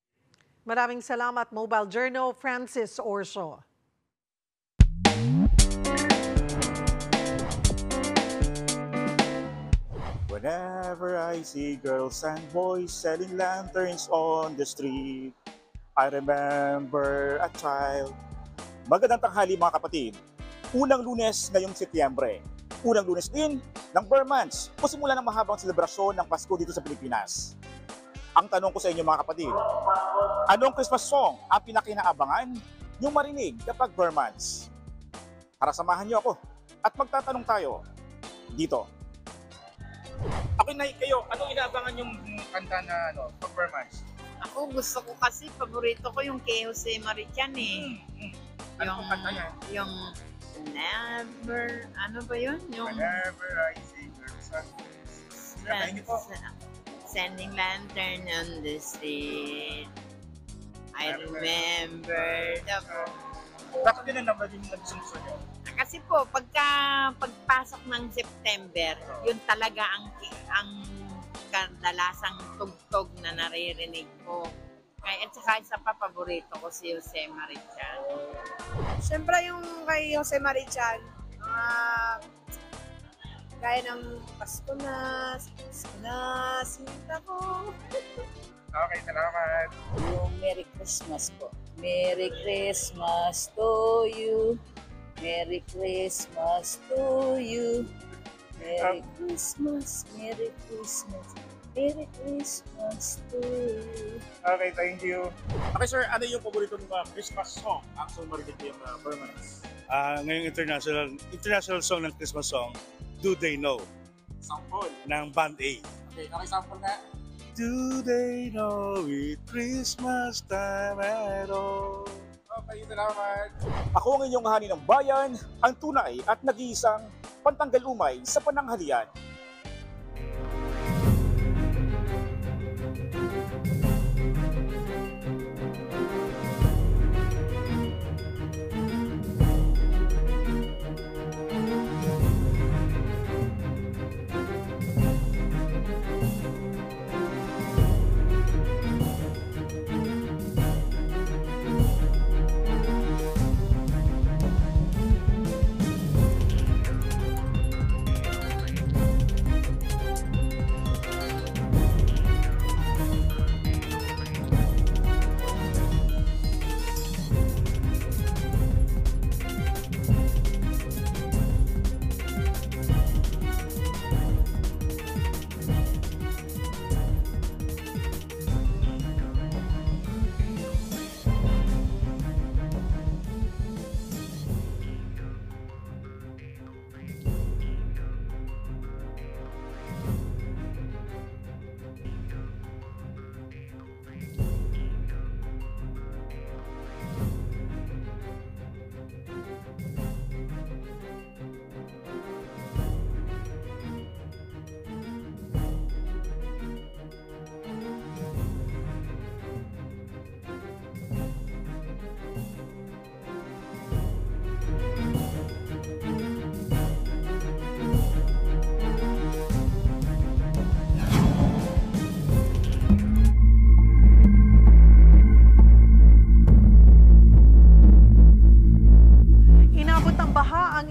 Maraming salamat, Mobile Journal, Francis Orso. Whenever I see girls and boys selling lanterns on the street, I remember a child. Magandang tanghali mga kapatid. Unang Lunes ngayong Setyembre. Unang Lunes din ng Burmans o simula ng mahabang selebrasyon ng Pasko dito sa Pilipinas. Ang tanong ko sa inyo mga kapatid, anong Christmas song ang pinakinaabangan niyong marinig kapag Burmans? Tara samahan niyo ako at magtatanong tayo dito. Ako na kayo, anong inaabangan yung kanta na pag Burmans? Ako gusto ko kasi, paborito ko yung kay Jose Marichan eh. Anong kanta yan? Yung Never, ano ba yun? Yung Whenever I see girls and boys. Sending lantern on the street. I remember the... Bakit yun ang number yung nagsusunod nyo? Kasi po, pagpasok ng September, yun talaga ang kadalasang tugtog na naririnig ko. At saka isa pa, paborito ko si Jose Marichan. Siyempre yung kay Jose Marichan, gaya ng Pasko na, sinta ko. Okay, salamat. Yung Merry Christmas po. Merry Christmas to you. Merry Christmas to you. Merry Christmas, Merry Christmas. Merry Christmas to you. Okay, thank you. Okay sir, ano yung paborito mong Christmas song? Actual marinig yung permanence. Ngayong international song ng Christmas song, Do They Know? Sample? Ng Band A. Okay, sample nga. Do they know it's Christmas time at all? Okay, salamat. Ako ang inyong hani ng bayan, ang tunay at nag-iisang pantanggal umay sa pananghalian.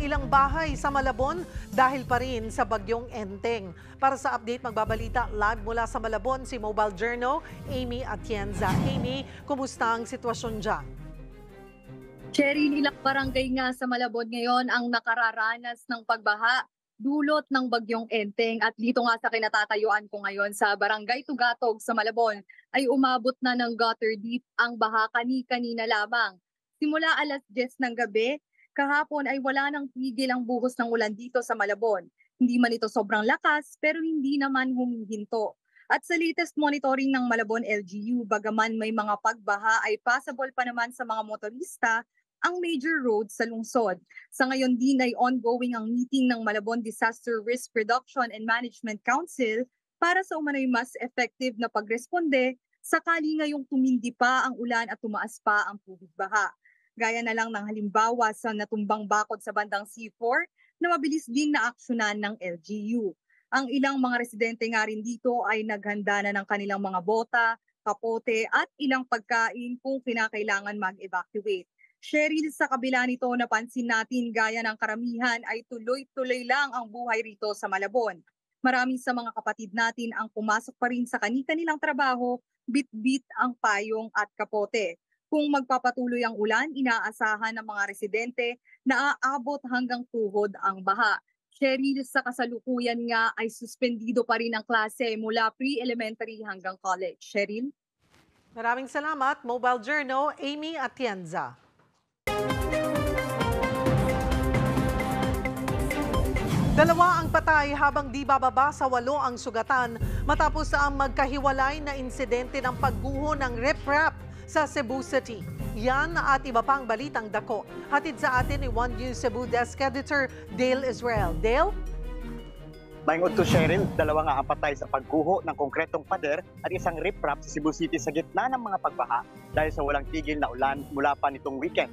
ilang bahay sa Malabon dahil pa rin sa bagyong Enteng. Para sa update, magbabalita live mula sa Malabon si Mobile Journal, Amy Atienza. Amy, kumusta ang sitwasyon dyan? Cheryl, ilang barangay nga sa Malabon ngayon ang nakararanas ng pagbaha dulot ng bagyong Enteng. At dito nga sa kinatatayuan ko ngayon sa Barangay Tugatog sa Malabon ay umabot na ng gutter deep ang baha kanina lamang. Simula alas 10 ng gabi, kahapon ay wala nang tigil ang buhos ng ulan dito sa Malabon. Hindi man ito sobrang lakas pero hindi naman humihinto. At sa latest monitoring ng Malabon LGU, bagaman may mga pagbaha ay possible pa naman sa mga motorista ang major roads sa lungsod. Sa ngayon din ay ongoing ang meeting ng Malabon Disaster Risk Reduction and Management Council para sa umano'y mas effective na pagresponde sakali ngayong tumindi pa ang ulan at tumaas pa ang tubig baha. Gaya na lang ng halimbawa sa natumbang bakod sa bandang C4 na mabilis ding naaksyonan ng LGU. Ang ilang mga residente nga rin dito ay naghanda na ng kanilang mga bota, kapote at ilang pagkain kung kinakailangan mag-evacuate. Cheryl, sa kabila nito napansin natin gaya ng karamihan ay tuloy-tuloy lang ang buhay rito sa Malabon. Marami sa mga kapatid natin ang pumasok pa rin sa kani-kanilang trabaho, bit-bit ang payong at kapote. Kung magpapatuloy ang ulan, inaasahan ng mga residente na aabot hanggang tuhod ang baha. Cheryl, sa kasalukuyan nga ay suspendido pa rin ang klase mula pre-elementary hanggang college. Cheryl? Maraming salamat, Mobile Journal, Amy Atienza. Dalawa ang patay habang di bababa sa 8 ang sugatan matapos ang magkahiwalay na insidente ng pagguho ng riprap sa Cebu City. Yan at iba pang balitang dako. Hatid sa atin ni One News Cebu Desk Editor Dale Israel. Dale? Maingod to Cheryl, 2 nga ang patay sa pagguho ng konkretong pader at isang riprap sa Cebu City sa gitna ng mga pagbaha dahil sa walang tigil na ulan mula pa nitong weekend.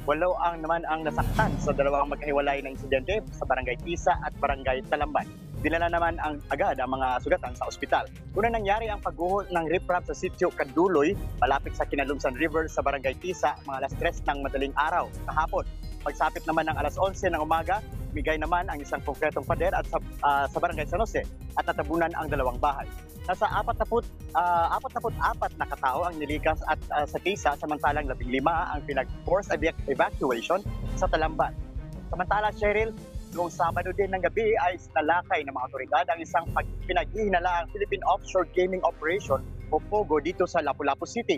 8 naman ang nasaktan sa 2 magkahiwalay na insidente sa Barangay Pisa at Barangay Talamban. dinala naman agad ang mga sugatan sa ospital. Una nangyari ang pagguho ng riprap sa sitio Kaduloy, malapit sa Kinalumsan River sa Barangay Tisa, mga alas 3 ng madaling araw kahapon. Pagsapit naman ng alas 11 ng umaga, bigay naman ang isang konkretong pader at sa Barangay San Jose at natabunan ang 2 bahay. Nasa 44 na katao ang nilikas at sa Tisa, samantalang 15 ang pinag-force evacuation sa Talamban. Samantala, Cheryl, noong Sabado din ng gabi ay sinalakay ng mga otoridad ang isang pinaghihinalaang Philippine Offshore Gaming Operation o POGO dito sa Lapu-Lapu City.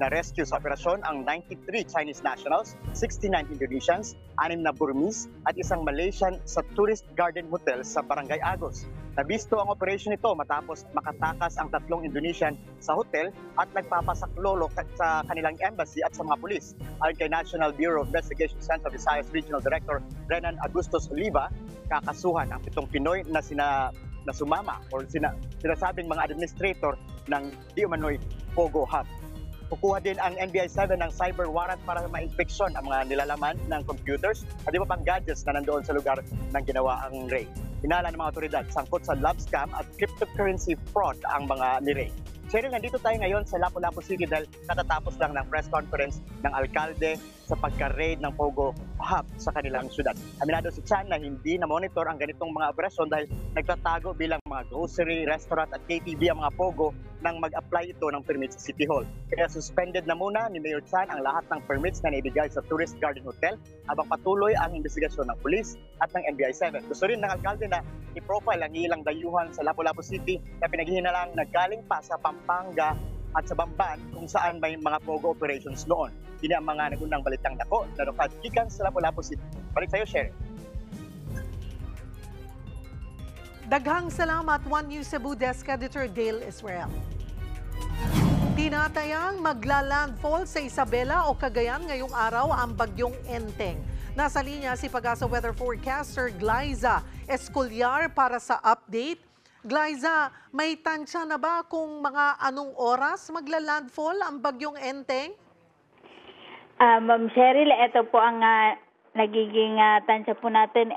Na-rescue sa operasyon ang 93 Chinese nationals, 69 Indonesians, 6 na Burmese at isang Malaysian sa Tourist Garden Hotel sa Barangay Agos. Nabisto ang operasyon nito matapos makatakas ang 3 Indonesian sa hotel at nagpapasaklolo sa kanilang embassy at sa mga pulis. Ayon kay National Bureau of Investigation Central Visayas Regional Director Renan Agustos Oliva, kakasuhan ang 7 Pinoy na sumama o sinasabing mga administrator ng di umano'y POGO Hub. Kukuha din ang NBI-7 ng cyber warrant para ma-inspeksyon ang mga nilalaman ng computers at iba pang gadgets na nandoon sa lugar ng ginawa ang raid. Hinala ng mga otoridad, sangkot sa love scam at cryptocurrency fraud ang mga ni-raid. Cheryl, nandito tayo ngayon sa Lapu-Lapu City dahil katatapos lang ng press conference ng alkalde sa pagka-raid ng POGO Hub sa kanilang syudad. Aminado si Chan na hindi na-monitor ang ganitong mga operasyon dahil nagtatago bilang mga grocery, restaurant at KTV ang mga POGO nang mag-apply ito ng permit sa City Hall. Kaya suspended na muna ni Mayor Chan ang lahat ng permits na naibigay sa Tourist Garden Hotel habang patuloy ang investigasyon ng pulis at ng NBI-7. Gusto rin ng alkalde na i-profile ang ilang dayuhan sa Lapu-Lapu City na pinaghihinalang naggaling pa sa Pampanga at sa Bamban kung saan may mga POGO operations noon. Hindi ang mga nagunang balitang dako na nukadkikan sa Lapu-Lapu City. Balik sa'yo, Sherry. Daghang salamat, One News Cebu Desk Editor Dale Israel. Tinatayang magla-landfall sa Isabela o Cagayan ngayong araw ang bagyong Enteng. Nasa linya si Pag-asa Weather Forecaster Glyza Escolyar para sa update. Glyza, may tansya na ba kung mga anong oras magla-landfall ang bagyong Enteng? Ma'am Cheryl, ito po ang nagiging tansya po natin.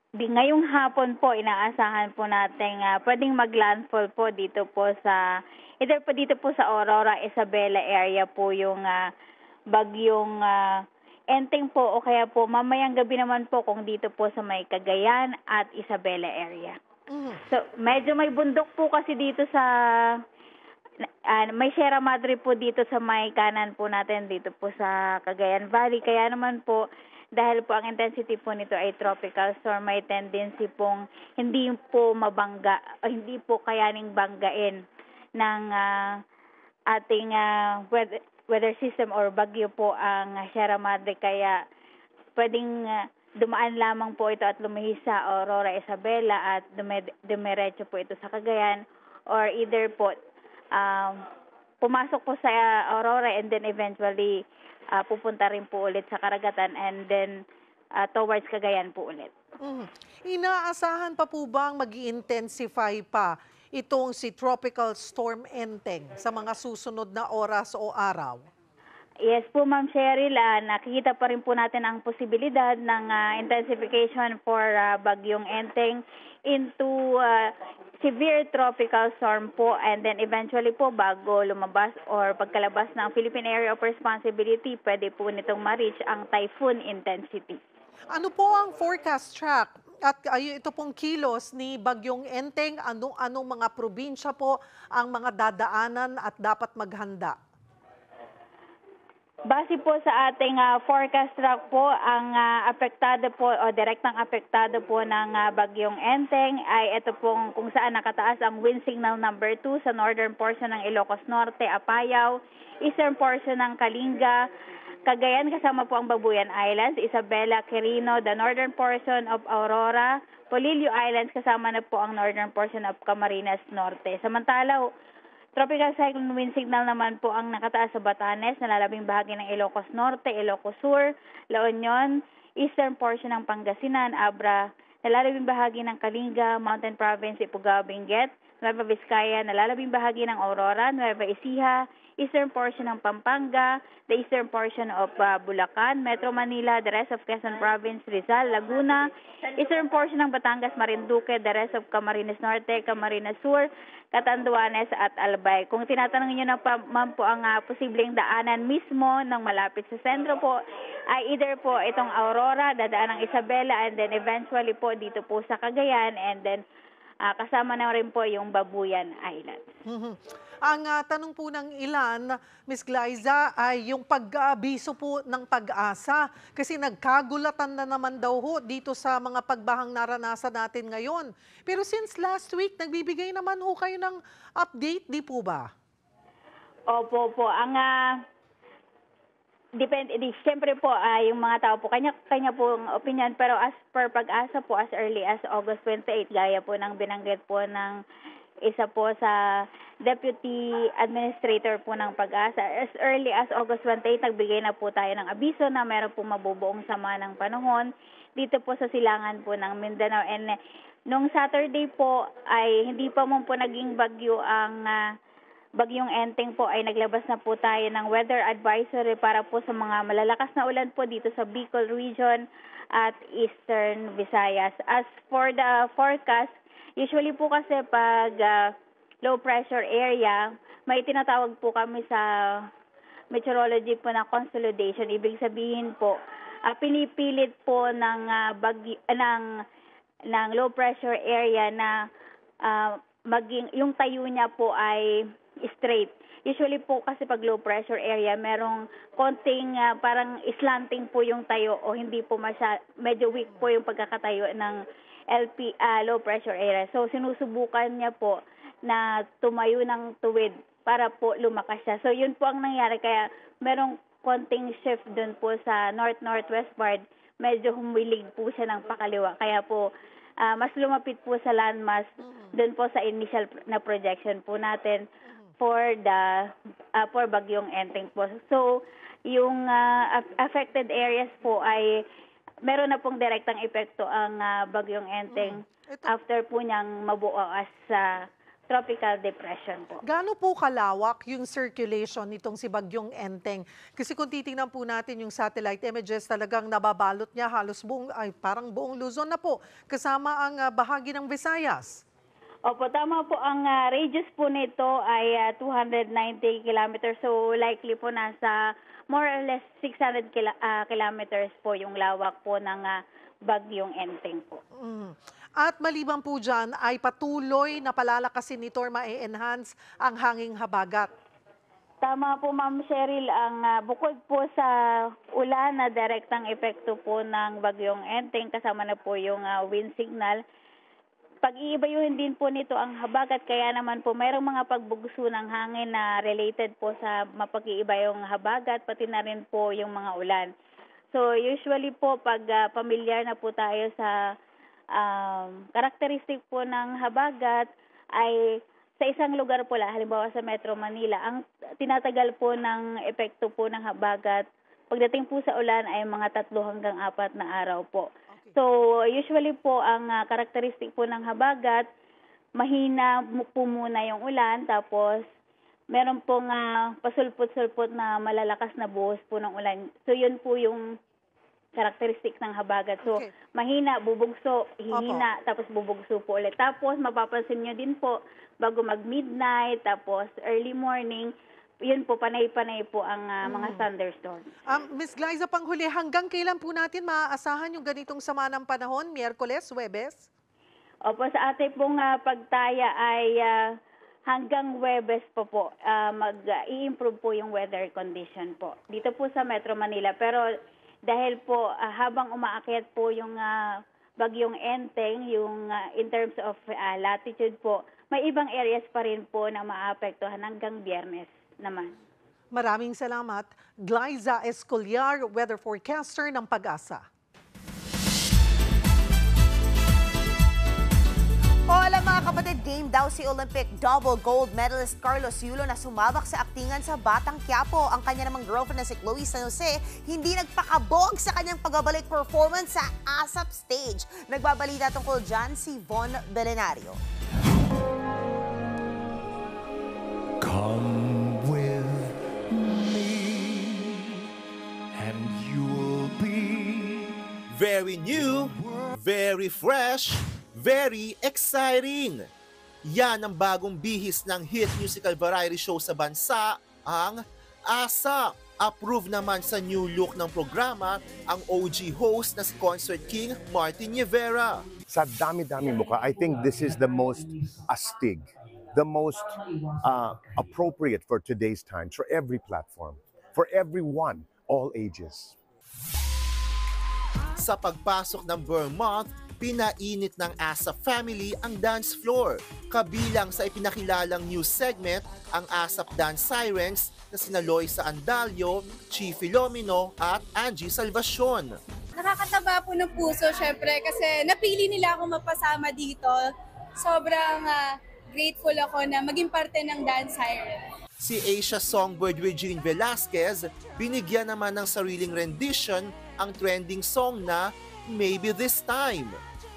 Ngayong hapon po, inaasahan po natin pwedeng mag-landfall po dito po sa Aurora, Isabela area po yung bagyong Enteng po o kaya po mamayang gabi naman po kung dito po sa may Cagayan at Isabela area. So, medyo may bundok po kasi dito sa may Sierra Madre po dito sa may kanan po natin dito po sa Cagayan Valley. Kaya naman po, dahil po ang intensity po nito ay tropical storm, may tendency pong hindi po mabangga, hindi po kayaning banggain ng ating weather system or bagyo po ang Sierra Madre. Kaya pwedeng dumaan lamang po ito at lumihis sa Aurora, Isabela at dumiretso po ito sa Cagayan or either po pumasok po sa Aurora and then eventually pupunta rin po ulit sa karagatan and then towards Cagayan po ulit. Inaasahan pa po bang mag-i-intensify pa itong si Tropical Storm Enteng sa mga susunod na oras o araw? Yes po, Ma'am Cheryl, nakikita pa rin po natin ang posibilidad ng intensification for bagyong Enteng into severe tropical storm po and then eventually po bago lumabas or pagkalabas ng Philippine Area of Responsibility, pwede po nitong ma-reach ang typhoon intensity. Ano po ang forecast track at ito pong kilos ni bagyong Enteng? Anong mga probinsya po ang mga dadaanan at dapat maghanda? Base po sa ating forecast track po, ang apektado po o direktang apektado po ng bagyong Enteng ay ito pong kung saan nakataas ang wind signal number 2 sa northern portion ng Ilocos Norte, Apayao, eastern portion ng Kalinga, Cagayan kasama po ang Babuyan Islands, Isabela, Quirino, the northern portion of Aurora, Polillo Islands kasama na po ang northern portion of Camarines Norte. Samantala, tropical cyclone wind signal naman po ang nakataas sa Batanes, nalalabing bahagi ng Ilocos Norte, Ilocos Sur, La Union, eastern portion ng Pangasinan, Abra, nalalabing bahagi ng Kalinga, Mountain Province, Ifugao, Benguet, Nueva Vizcaya, nalalabing bahagi ng Aurora, Nueva Ecija, eastern portion ng Pampanga, the eastern portion of Bulacan, Metro Manila, the rest of Quezon Province, Rizal, Laguna, eastern portion ng Batangas, Marinduque, the rest of Camarines Norte, Camarines Sur, Catanduanes at Albay. Kung tinatanong niyo na pa, ma'am, po ang posibleng daanan mismo ng malapit sa sentro po, ay either po itong Aurora, dadaan ng Isabela, and then eventually po dito po sa Cagayan, and then kasama na rin po yung Babuyan Island. Ang tanong po ng ilan, Ms. Glyza, ay yung pag-aabiso po ng Pag-asa. Kasi nagkagulatan na naman daw ho dito sa mga pagbahang naranasan natin ngayon. Pero since last week, nagbibigay naman ho kayo ng update, di po ba? Opo po. Depende, siyempre po, yung mga tao po, kanya pong opinion. Pero as per Pag-asa po, as early as August 28, gaya po ng binanggit po ng isa po sa Deputy Administrator po ng Pag-asa. As early as August 28, nagbigay na po tayo ng abiso na meron po mabubuong sama ng panahon dito po sa silangan po ng Mindanao. And nung Saturday po ay hindi pa mo po naging bagyo ang bagyong Enteng po, ay naglabas na po tayo ng weather advisory para po sa mga malalakas na ulan po dito sa Bicol region at Eastern Visayas. As for the forecast, usually po kasi pag low pressure area, may tinatawag po kami sa meteorology po na consolidation. Ibig sabihin po, pinipilit po ng low pressure area na maging yung tayo niya po ay straight. Usually po kasi pag low pressure area, merong konting parang slanting po yung tayo o hindi po medyo weak po yung pagkakatayo ng low pressure area. So sinusubukan niya po na tumayo ng tuwid para po lumakas siya. So yun po ang nangyari, kaya merong konting shift dun po sa north-northwest part, medyo humilig po siya ng pakaliwa. Kaya po mas lumapit po sa landmass dun po sa initial na projection po natin for bagyong Enteng po. So yung affected areas po ay meron na pong direktang epekto ang bagyong Enteng after po niyang mabuo as tropical depression po. Gaano po kalawak yung circulation nitong si bagyong Enteng? Kasi kung titingnan po natin yung satellite images, talagang nababalot niya halos parang buong Luzon na po, kasama ang bahagi ng Visayas. Opo, tama po. Ang radius po nito ay 290 kilometers. So likely po nasa more or less 600 kilometers po yung lawak po ng bagyong Enteng po. At maliban po dyan, ay patuloy na palalakasin nito or ma-enhance ang hanging habagat. Tama po, Ma'am Cheryl. Ang bukod po sa ulan na direktang epekto po ng bagyong Enteng, kasama na po yung wind signal, pag-iibayuhin din po nito ang habagat, kaya naman po mayroong mga pagbugso ng hangin na related po sa mapag-iiba yung habagat, pati na rin po yung mga ulan. So usually po pag pamilyar na po tayo sa karakteristik po ng habagat, ay sa isang lugar po halimbawa sa Metro Manila, ang tinatagal po ng epekto po ng habagat pagdating po sa ulan ay mga 3 hanggang 4 na araw po. So, usually po, ang karakteristik po ng habagat, mahina po muna yung ulan, tapos meron pong pasulpot-sulpot na malalakas na buhos po ng ulan. So, yun po yung karakteristik ng habagat. So, mahina, bubugso, hihina, tapos bubugso po ulit. Tapos, mapapansin nyo din po, bago mag-midnight, tapos early morning, yun po, panay-panay po ang mga thunderstorms. Ms. Glyza, panghuli, hanggang kailan po natin maaasahan yung ganitong sama ng panahon? Miyerkules, Huwebes? Opo, sa ating pong pagtaya ay hanggang Huwebes po mag-i-improve po yung weather condition po dito po sa Metro Manila. Pero dahil po habang umaakyat po yung bagyong Enteng, yung in terms of latitude po, may ibang areas pa rin po na maapektuhan hanggang Biyernes naman. Maraming salamat, Glyza Escollar, weather forecaster ng Pag-asa. O alam mga kapatid, game daw si Olympic double gold medalist Carlos Yulo na sumabak sa aktingan sa Batang Quiapo. Ang kanya namang girlfriend na si Chloe San Jose hindi nagpakabog sa kanyang pagbabalik performance sa ASAP stage. Nagbabalita tungkol dyan si Von Belenario. Very new, very fresh, very exciting. Yan ang bagong bihis ng hit musical variety show sa bansa, ang ASAP. Approve naman sa new look ng programa ang OG host na si Concert King Martin Rivera. Sa dami-dami mukha, I think this is the most astig, the most appropriate for today's times, for every platform, for everyone, all ages. Sa pagpasok ng Burr Month, pinainit ng ASAP family ang dance floor. Kabilang sa ipinakilalang news segment ang ASAP Dance Sirens na sina Loisa Andalio, Chi Filomeno at Angie Salvacion. Nakakataba po ng puso syempre kasi napili nila ako mapasama dito. Sobrang grateful ako na maging parte ng Dance Siren. Si Asia songbird Regine Velasquez, binigyan naman ng sariling rendition ang trending song na Maybe This Time.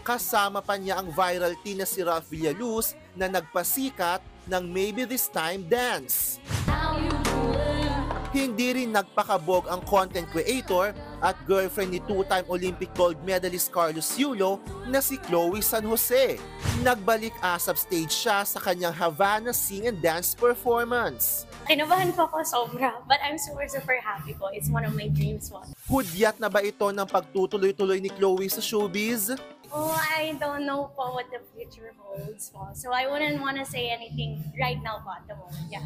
Kasama pa niya ang viral teen na si Ralph Villaluz na nagpasikat ng Maybe This Time dance. Hindi rin nagpakabog ang content creator at girlfriend ni two-time Olympic gold medalist Carlos Yulo na si Chloe San Jose. Nagbalik ASAP stage siya sa kanyang Havana sing and dance performance. Kinabahan po ako sobra, but I'm super happy po. It's one of my dreams po. Hudyat na ba ito ng pagtutuloy-tuloy ni Chloe sa showbiz? Oh, I don't know po what the future holds po. So I wouldn't want to say anything right now po at the moment, yeah.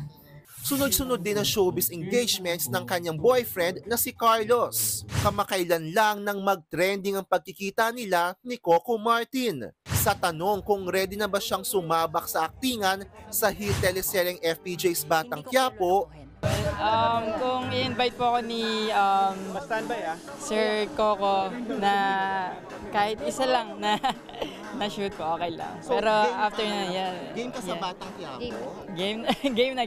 Sunod-sunod din ang showbiz engagements ng kanyang boyfriend na si Carlos. Kamakailan lang nang mag-trending ang pagkikita nila ni Coco Martin. Sa tanong kung ready na ba siyang sumabak sa aktingan sa hit teleseryeng FPJ's Batang Quiapo, kung i-invite po ako ni Sir Coco na kahit isa lang na shoot ko, okay lang. So, pero after na yan. Game ka sa Batang Quiapo? Game na.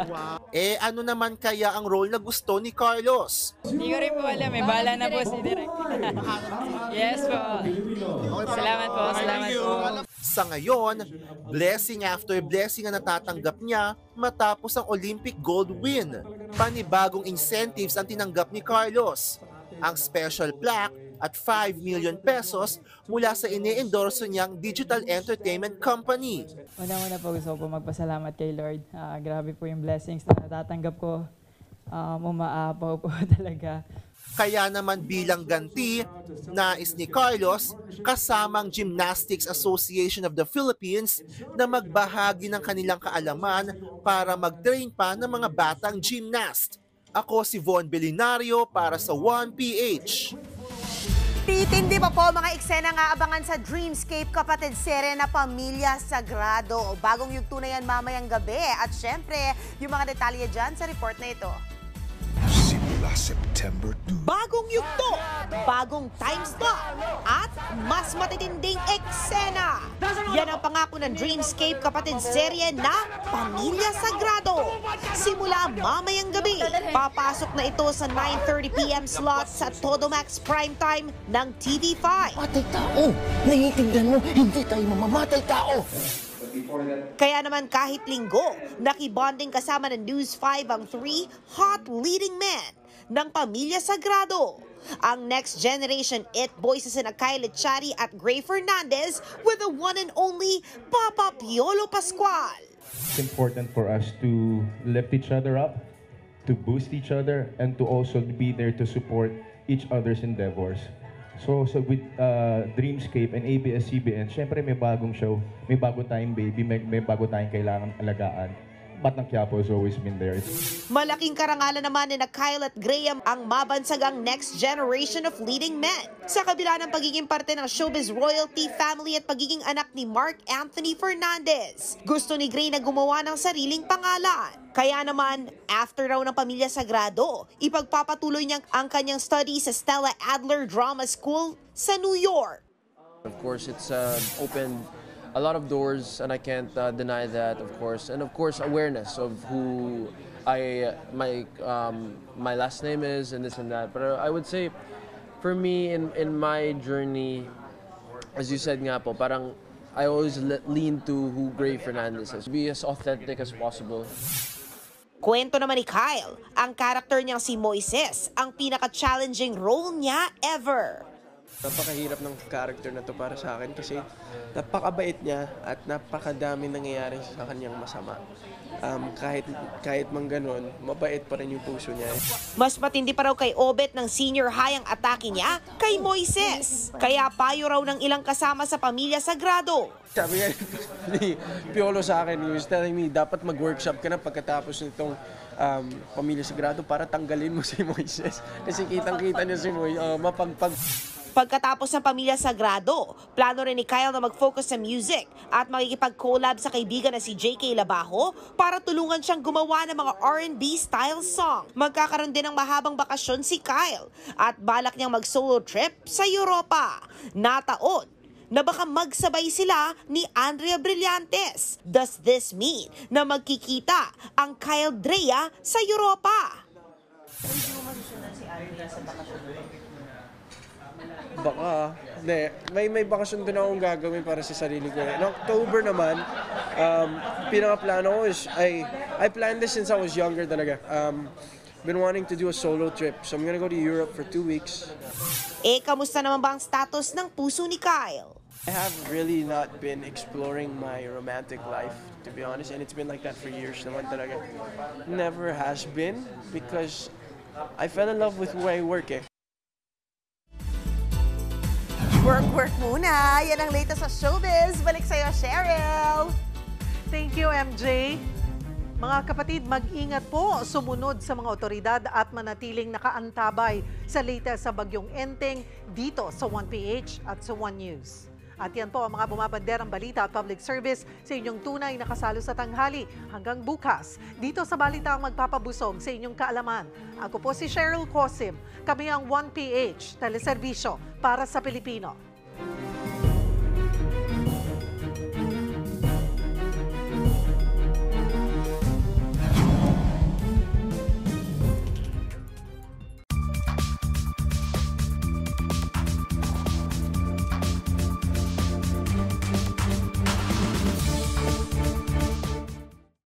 Wow. Ano naman kaya ang role na gusto ni Carlos? Hindi ko rin po alam, may bahala na po si Direk. Yes po. Salamat po. Sa ngayon, blessing after blessing ang natatanggap niya matapos ang Olympic gold win. Panibagong incentives ang tinanggap ni Carlos. Ang special plaque at 5 million pesos mula sa ini-endorso niyang digital entertainment company. Una-una po gusto ko magpasalamat kay Lord. Grabe po yung blessings na natatanggap ko. Umaapaw po talaga. Kaya naman bilang ganti, nais ni Carlos kasamang Gymnastics Association of the Philippines na magbahagi ng kanilang kaalaman para mag-train pa ng mga batang gymnast. Ako si Von Belinario para sa 1PH. Titindi pa po mga eksena nga abangan sa Dreamscape kapatid serye na Pamilya Sagrado. Bagong yugto na yan mamayang gabi. At syempre, yung mga detalye dyan sa report na ito. Simula September 2. Bagong yugto, bagong time slot, at mas matitinding eksena. Yan ang pangako ng Dreamscape kapatid serye na Pamilya Sagrado. Simula mamayang gabi, papasok na ito sa 9:30 PM slot sa Todo Max Primetime ng TV5. Matay tao! Naiintindihan mo, hindi tayo mamamatay tao! Kaya naman kahit linggo, nakibonding kasama ng News 5 ang 3 hot leading men ng Pamilya Sagrado. Ang next generation It Boys na Kyle Echari at Gray Fernandez with the one and only Papa Piolo Pascual. It's important for us to lift each other up, to boost each other, and to also be there to support each other's endeavors. So with Dreamscape and ABS-CBN, syempre may bagong show, may bago tayong baby, may bago tayong kailangan alagaan. Batang Quiapo has always been there. Malaking karangalan naman ni na Kyle at Graham ang mabansagang next generation of leading men. Sa kabila ng pagiging parte ng showbiz royalty family at pagiging anak ni Mark Anthony Fernandez, gusto ni Gray na gumawa ng sariling pangalan. Kaya naman, after raw ng Pamilya Sagrado, ipagpapatuloy niya ang kanyang study sa Stella Adler Drama School sa New York. Of course, it's opened a lot of doors, and I can't deny that, of course. And of course, awareness of who my last name is and this and that. But I would say, for me, in my journey, as you said nga po, parang I always lean to who Gray Fernandez is. Be as authentic as possible. Kwento naman ni Kyle, ang karakter niyang si Moises, ang pinaka-challenging role niya ever. Napakahirap ng character na to para sa akin kasi napakabait niya at napakadami nangyayari sa kanyang masama. Kahit mang ganon, mabait pa rin yung puso niya. Mas matindi pa raw kay Obet ng senior high ang atake niya kay Moises. Kaya payo raw ng ilang kasama sa Pamilya Sagrado. Sabi ni Piolo sa akin, he was telling me, dapat mag-workshop ka na pagkatapos nitong Pamilya Sagrado para tanggalin mo si Moises. Kasi kitang-kita niya si Moises, mapagpag. Pagkatapos ng Pamilya Sagrado, plano rin ni Kyle na mag-focus sa music at makikipag-collab sa kaibigan na si JK Labajo para tulungan siyang gumawa ng mga R&B style song. Magkakaroon din ng mahabang bakasyon si Kyle at balak niyang mag-solo trip sa Europa. Nataon na baka magsabay sila ni Andrea Brillantes. Does this mean na magkikita ang Kyle Drea sa Europa? Hindi mo masusunod si Andrea sa bakasyon? Baka. Hindi. May bakasyon din akong gagawin para sa sarili ko. In October naman, pinaka-plano ko is, I planned this since I was younger talaga. Been wanting to do a solo trip. So I'm gonna go to Europe for 2 weeks. Kamusta naman ba ang status ng puso ni Kyle? I have really not been exploring my romantic life, to be honest. And it's been like that for years naman talaga. Never has been because I fell in love with who I work Work muna. Yan ang latest sa showbiz. Balik sa'yo, Cheryl. Thank you, MJ. Mga kapatid, mag-ingat po, sumunod sa mga otoridad at manatiling nakaantabay sa latest sa bagyong Enteng dito sa 1PH at sa 1 News. At yan po ang mga bumabanderang balita at public service sa inyong tunay na kasalo sa tanghali. Hanggang bukas, dito sa Balitaang Magpapabusog sa inyong kaalaman. Ako po si Cheryl Cosim. Kami ang 1PH, teleserbisyo para sa Pilipino.